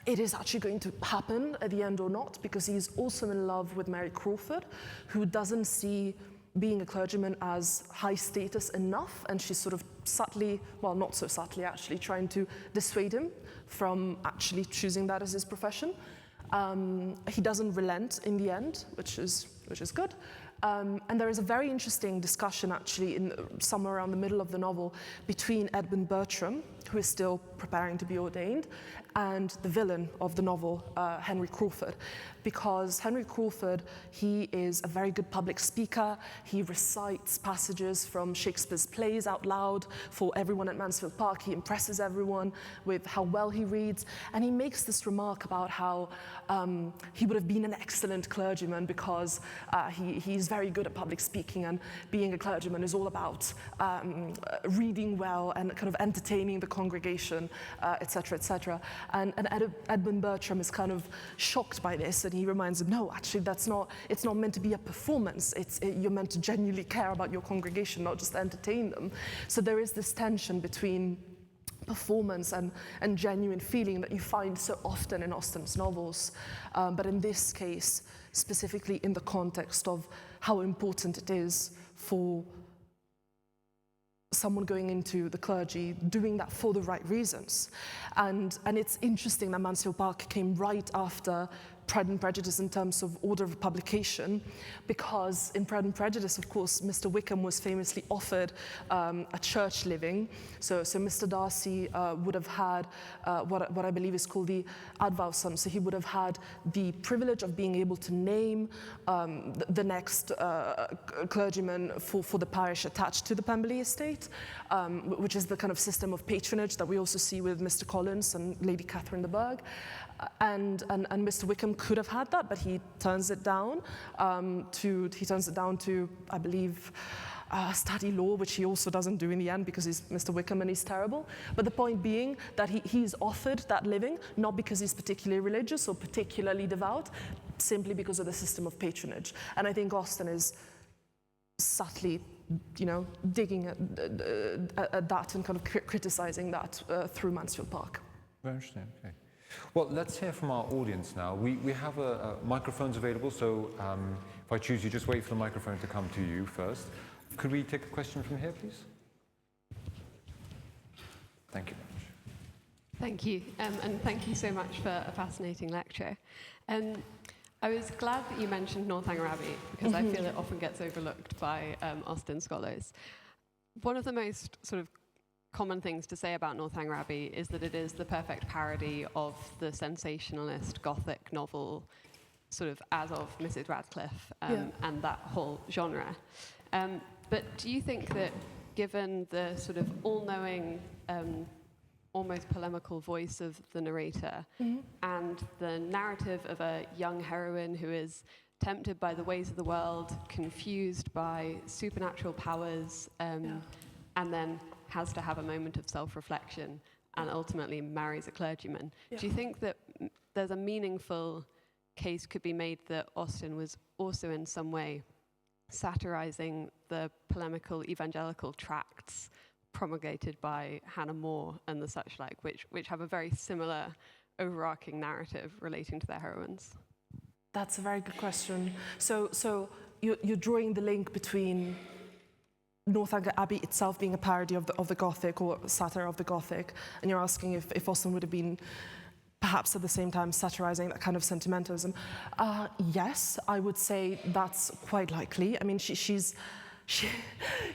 it is actually going to happen at the end or not, because he's also in love with Mary Crawford, who doesn't see being a clergyman as high status enough, and she's sort of subtly, well, not so subtly actually, trying to dissuade him from actually choosing that as his profession. He doesn't relent in the end, which is good. And there is a very interesting discussion, actually, somewhere around the middle of the novel, between Edmund Bertram, who is still preparing to be ordained, and the villain of the novel, Henry Crawford. Because Henry Crawford, he is a very good public speaker. He recites passages from Shakespeare's plays out loud for everyone at Mansfield Park. He impresses everyone with how well he reads. And he makes this remark about how he would have been an excellent clergyman because he's very good at public speaking, and being a clergyman is all about reading well and kind of entertaining the congregation, etc., etc. And Edmund Bertram is kind of shocked by this, and he reminds him, no, actually, it's not meant to be a performance. You're meant to genuinely care about your congregation, not just entertain them. So there is this tension between performance and genuine feeling that you find so often in Austen's novels. But in this case, specifically in the context of how important it is for someone going into the clergy, doing that for the right reasons. And it's interesting that Mansfield Park came right after Pride and Prejudice in terms of order of publication, because in Pride and Prejudice, of course, Mr. Wickham was famously offered a church living. So Mr. Darcy would have had what I believe is called the advowson. So he would have had the privilege of being able to name the next clergyman for the parish attached to the Pemberley estate, which is the kind of system of patronage that we also see with Mr. Collins and Lady Catherine de Bourgh. And Mr. Wickham could have had that, but he turns it down to, I believe, study law, which he also doesn't do in the end because he's Mr. Wickham and he's terrible. But the point being that he's offered that living, not because he's particularly religious or particularly devout, simply because of the system of patronage. And I think Austen is subtly, digging at that and kind of criticizing that through Mansfield Park. Very interesting, okay. Well, let's hear from our audience now. We have microphones available, so if I choose you, just wait for the microphone to come to you first. Could we take a question from here, please? Thank you very much. Thank you, and thank you so much for a fascinating lecture. I was glad that you mentioned Northanger Abbey, because I feel it often gets overlooked by Austen scholars. One of the most sort of common things to say about Northanger Abbey is that it is the perfect parody of the sensationalist Gothic novel, sort of as of Mrs. Radcliffe, and that whole genre. But do you think that, given the sort of all-knowing, almost polemical voice of the narrator, and the narrative of a young heroine who is tempted by the ways of the world, confused by supernatural powers, and then has to have a moment of self-reflection and ultimately marries a clergyman. Do you think that there's a meaningful case could be made that Austen was also in some way satirizing the polemical evangelical tracts promulgated by Hannah More and the such like, which have a very similar overarching narrative relating to their heroines? That's a very good question. So you're drawing the link between Northanger Abbey itself being a parody of the Gothic, or satire of the Gothic, and you're asking if Austen would have been perhaps at the same time satirizing that kind of sentimentalism. Yes, I would say that's quite likely. I mean, she's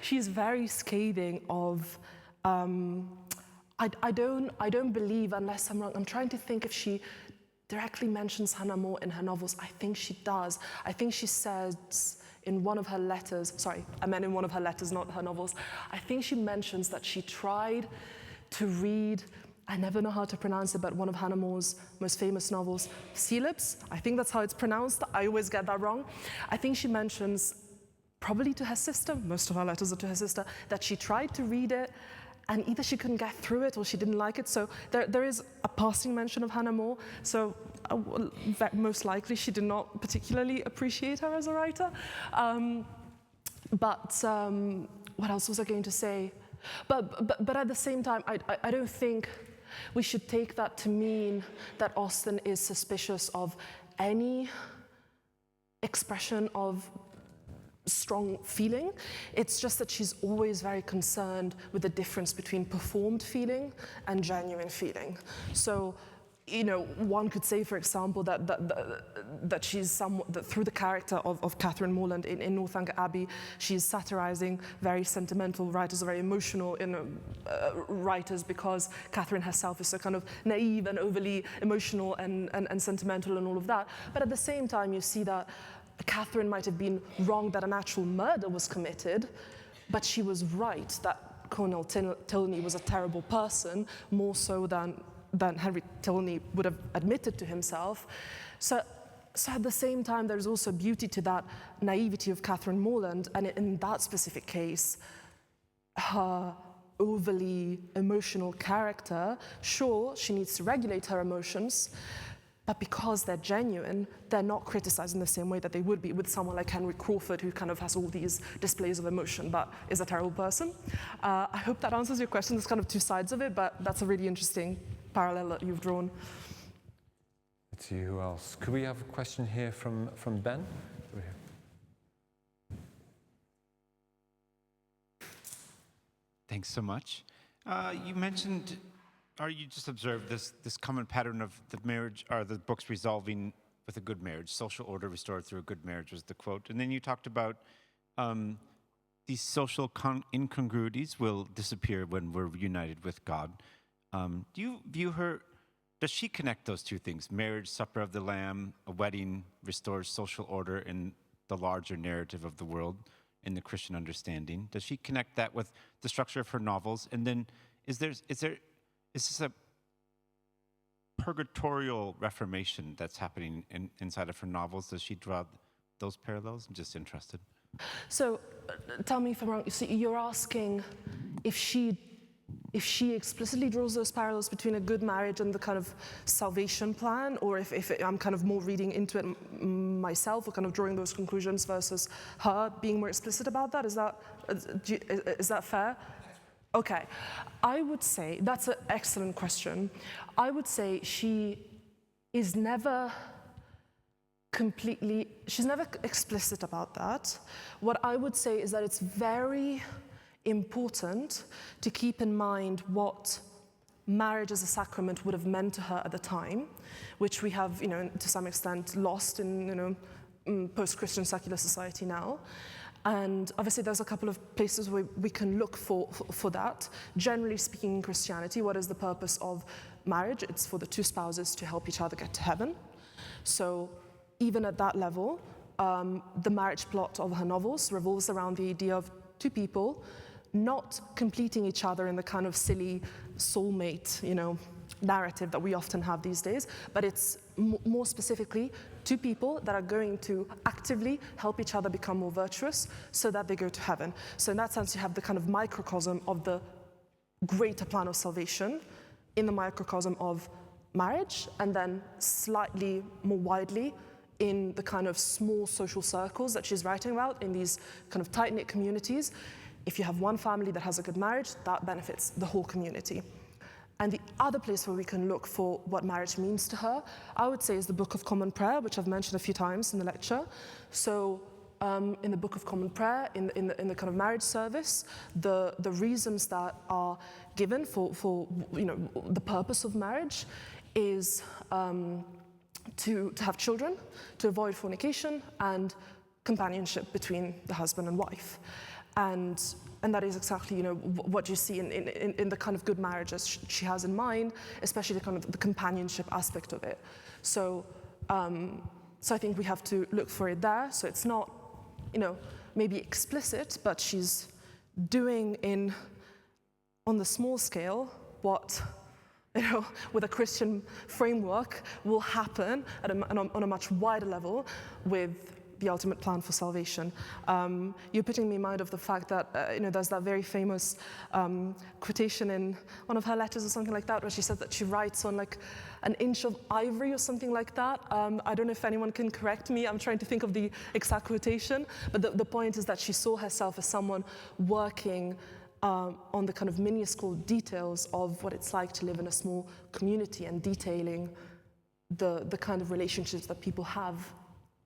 very scathing of. I don't believe, unless I'm wrong. I'm trying to think if she directly mentions Hannah More in her novels. I think she does. I think she says in one of her letters, sorry, I meant in one of her letters, not her novels, I think she mentions that she tried to read, I never know how to pronounce it, but one of Hannah More's most famous novels, Coelebs. I think that's how it's pronounced. I always get that wrong. I think she mentions, probably to her sister, most of her letters are to her sister, that she tried to read it, and either she couldn't get through it or she didn't like it. So there is a passing mention of Hannah More. So most likely she did not particularly appreciate her as a writer. But what else was I going to say? But at the same time, I don't think we should take that to mean that Austen is suspicious of any expression of strong feeling. It's just that she's always very concerned with the difference between performed feeling and genuine feeling. So one could say, for example, that she's that through the character of Catherine Morland in Northanger Abbey, she's satirizing very sentimental writers, very emotional writers, because Catherine herself is so kind of naive and overly emotional and sentimental and all of that. But at the same time, you see that Catherine might have been wrong that an actual murder was committed, but she was right that Colonel Tilney was a terrible person, more so than Henry Tilney would have admitted to himself. So at the same time, there's also beauty to that naivety of Catherine Morland, and in that specific case, her overly emotional character, sure, she needs to regulate her emotions, but because they're genuine, they're not criticized in the same way that they would be with someone like Henry Crawford, who kind of has all these displays of emotion, but is a terrible person. I hope that answers your question. There's kind of two sides of it, but that's a really interesting parallel that you've drawn. Let's see, who else? Could we have a question here from Ben? Over here. Thanks so much. You mentioned, or you just observed this common pattern of the marriage, or the books resolving with a good marriage. Social order restored through a good marriage was the quote. And then you talked about these social incongruities will disappear when we're united with God. Do you view her, does she connect those two things? Marriage, supper of the Lamb, a wedding restores social order in the larger narrative of the world, in the Christian understanding. Does she connect that with the structure of her novels? And then is this a purgatorial reformation that's happening inside of her novels? Does she draw those parallels? I'm just interested. So tell me if I'm wrong. So you're asking if she explicitly draws those parallels between a good marriage and the kind of salvation plan, or if I'm kind of more reading into it myself, or kind of drawing those conclusions versus her being more explicit about that. Is that fair? Okay. I would say, that's an excellent question. I would say she is never she's never explicit about that. What I would say is that it's very important to keep in mind what marriage as a sacrament would have meant to her at the time, which we have, to some extent lost in, post-Christian secular society now. And obviously there's a couple of places where we can look for that. Generally speaking, in Christianity, what is the purpose of marriage? It's for the two spouses to help each other get to heaven. So even at that level, the marriage plot of her novels revolves around the idea of two people not completing each other in the kind of silly soulmate, narrative that we often have these days, but it's more specifically two people that are going to actively help each other become more virtuous so that they go to heaven. So in that sense, you have the kind of microcosm of the greater plan of salvation in the microcosm of marriage, and then slightly more widely in the kind of small social circles that she's writing about, in these kind of tight-knit communities. If you have one family that has a good marriage, that benefits the whole community. And the other place where we can look for what marriage means to her, I would say, is the Book of Common Prayer, which I've mentioned a few times in the lecture. So in the Book of Common Prayer, in the kind of marriage service, the reasons that are given for the purpose of marriage is to have children, to avoid fornication, and companionship between the husband and wife. And that is exactly, what you see in the kind of good marriages she has in mind, especially the kind of the companionship aspect of it. So I think we have to look for it there. So it's not, maybe explicit, but she's doing on the small scale what, with a Christian framework will happen on a much wider level with the ultimate plan for salvation. You're putting me in mind of the fact that, there's that very famous quotation in one of her letters or something like that, where she said that she writes on like an inch of ivory or something like that. I don't know if anyone can correct me. I'm trying to think of the exact quotation, but the point is that she saw herself as someone working on the kind of minuscule details of what it's like to live in a small community, and detailing the kind of relationships that people have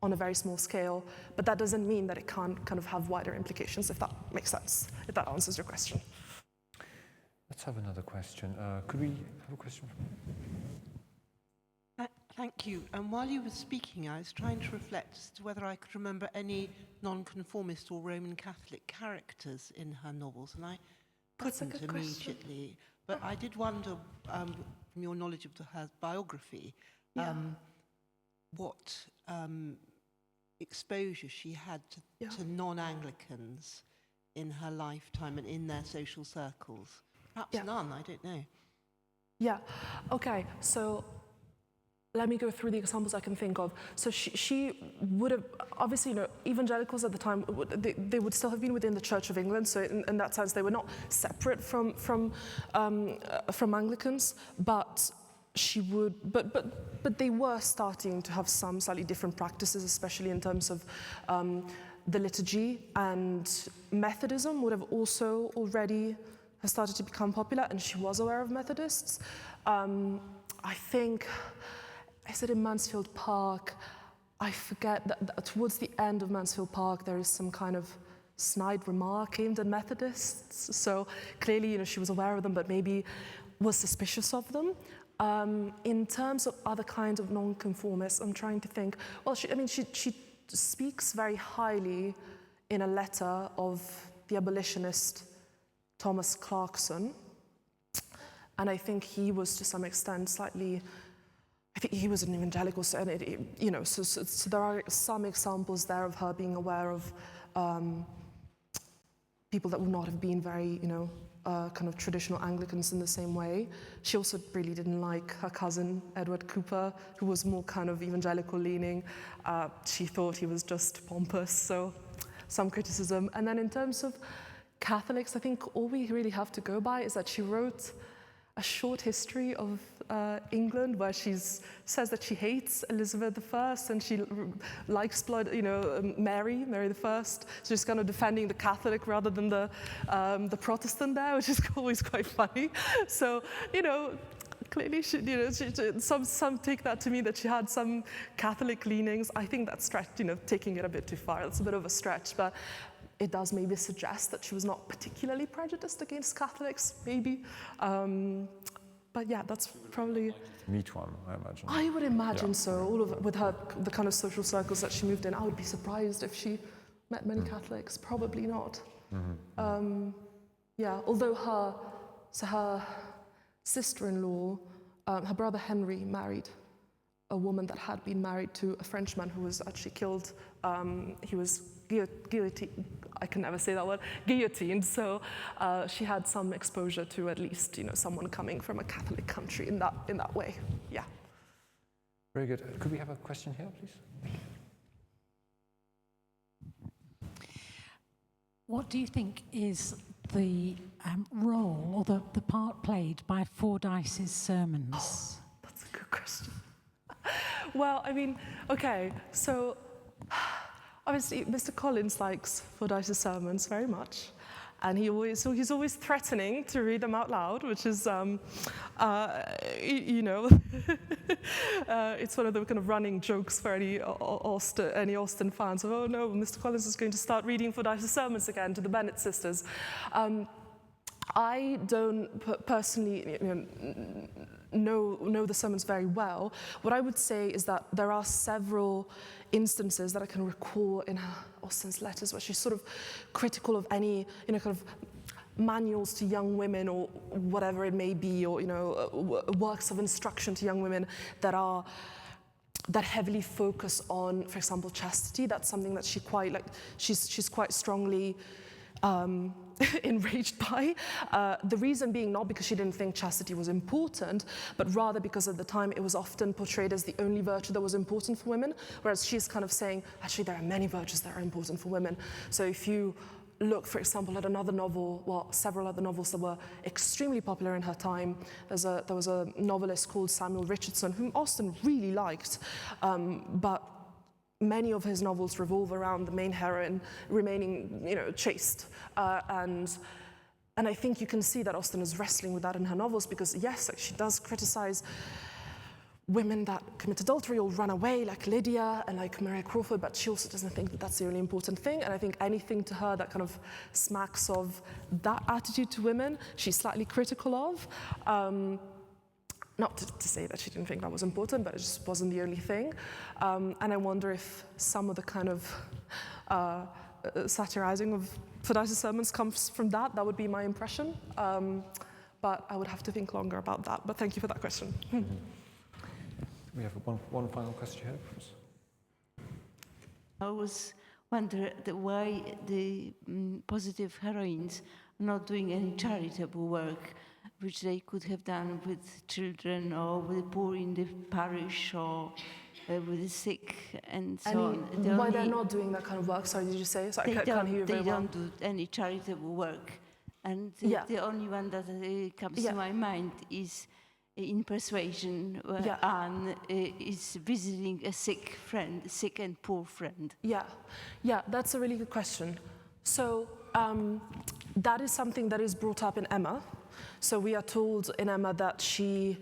on a very small scale. But that doesn't mean that it can't kind of have wider implications, if that makes sense, if that answers your question. Let's have another question. Could we have a question? Thank you. And while you were speaking, I was trying to reflect as to whether I could remember any nonconformist or Roman Catholic characters in her novels, and I couldn't immediately. But I did wonder, from your knowledge of her biography, what exposure she had to non-Anglicans in her lifetime and in their social circles. Perhaps none, I don't know. Yeah, okay, so let me go through the examples I can think of. So she would have, obviously, evangelicals at the time, they would still have been within the Church of England, so in that sense they were not separate from Anglicans, but but they were starting to have some slightly different practices, especially in terms of the liturgy, and Methodism would have also already started to become popular, and she was aware of Methodists. I think, is it in Mansfield Park? I forget that towards the end of Mansfield Park there is some kind of snide remark aimed at Methodists. So clearly, she was aware of them, but maybe was suspicious of them. In terms of other kinds of nonconformists, I'm trying to think. Well, she speaks very highly in a letter of the abolitionist Thomas Clarkson, and I think he was to some extent slightly. I think he was an evangelical, so, so there are some examples there of her being aware of people that would not have been very, kind of traditional Anglicans in the same way. She also really didn't like her cousin, Edward Cooper, who was more kind of evangelical leaning. She thought he was just pompous, so some criticism. And then in terms of Catholics, I think all we really have to go by is that she wrote a short history of England where she says that she hates Elizabeth I and she likes Mary I. So she's kind of defending the Catholic rather than the Protestant there, which is always quite funny. So, clearly, some take that to mean that she had some Catholic leanings. I think that's taking it a bit too far. That's a bit of a stretch, but it does maybe suggest that she was not particularly prejudiced against Catholics, maybe. But yeah, that's probably... Meet one, I imagine. I would imagine so. All of it, with the kind of social circles that she moved in, I would be surprised if she met many Catholics. Probably not. Although her sister-in-law, her brother Henry married a woman that had been married to a Frenchman who was actually killed. He was guillotined. I can never say that word. Guillotined. So she had some exposure to at least someone coming from a Catholic country in that way. Yeah. Very good. Could we have a question here, please? What do you think is the role or the part played by Fordyce's sermons? Oh, that's a good question. Well, okay, so obviously Mr. Collins likes Fordyce's sermons very much, and he's always threatening to read them out loud, which is, it's one of the kind of running jokes for any Austen fans. Oh no, Mr. Collins is going to start reading Fordyce's sermons again to the Bennet sisters. I don't personally know the sermons very well. What I would say is that there are several instances that I can recall in Austen's letters where she's sort of critical of any, kind of manuals to young women or whatever it may be, or, works of instruction to young women that heavily focus on, for example, chastity. That's something that she's quite strongly enraged by. The reason being not because she didn't think chastity was important, but rather because at the time it was often portrayed as the only virtue that was important for women, whereas she's kind of saying, actually, there are many virtues that are important for women. So if you look, for example, at another novel, well, several other novels that were extremely popular in her time, there was a novelist called Samuel Richardson, whom Austen really liked, but many of his novels revolve around the main heroine remaining, chaste, and I think you can see that Austen is wrestling with that in her novels because, yes, she does criticize women that commit adultery or run away, like Lydia and like Maria Crawford, but she also doesn't think that that's the only important thing. And I think anything to her that kind of smacks of that attitude to women, she's slightly critical of. not to say that she didn't think that was important, but it just wasn't the only thing. And I wonder if some of the kind of satirizing of Fordyce's sermons comes from that. That would be my impression. But I would have to think longer about that. But thank you for that question. We have one final question here. I was wondering why the positive heroines are not doing any charitable work, which they could have done with children or with the poor in the parish or with the sick and so on. Why they're not doing that kind of work? Sorry, did you say? Sorry, I can't hear you very well. They don't do any charitable work. And the only one that comes to my mind is in Persuasion, where Anne is visiting a sick and poor friend. Yeah, that's a really good question. So that is something that is brought up in Emma. So we are told in Emma that she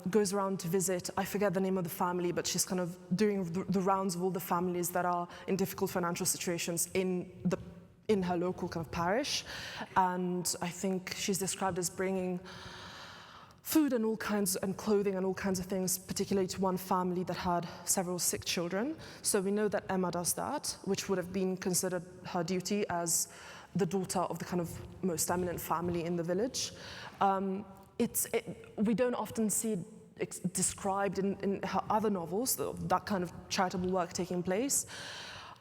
goes around to visit, I forget the name of the family, but she's kind of doing the rounds of all the families that are in difficult financial situations in her local kind of parish. And I think she's described as bringing food and clothing and all kinds of things, particularly to one family that had several sick children. So we know that Emma does that, which would have been considered her duty as the daughter of the kind of most eminent family in the village. We don't often see it described in her other novels, that kind of charitable work taking place.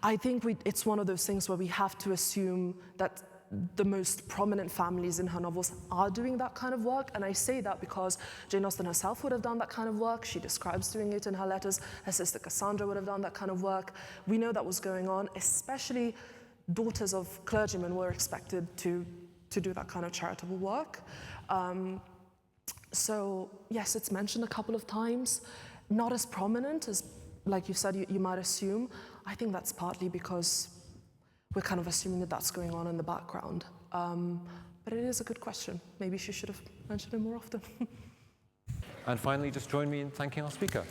I think it's one of those things where we have to assume that the most prominent families in her novels are doing that kind of work, and I say that because Jane Austen herself would have done that kind of work. She describes doing it in her letters. Her sister Cassandra would have done that kind of work. We know that was going on, especially daughters of clergymen were expected to do that kind of charitable work. So yes, it's mentioned a couple of times, not as prominent as, like you said, you might assume. I think that's partly because we're kind of assuming that that's going on in the background. But it is a good question. Maybe she should have mentioned it more often. And finally, just join me in thanking our speaker.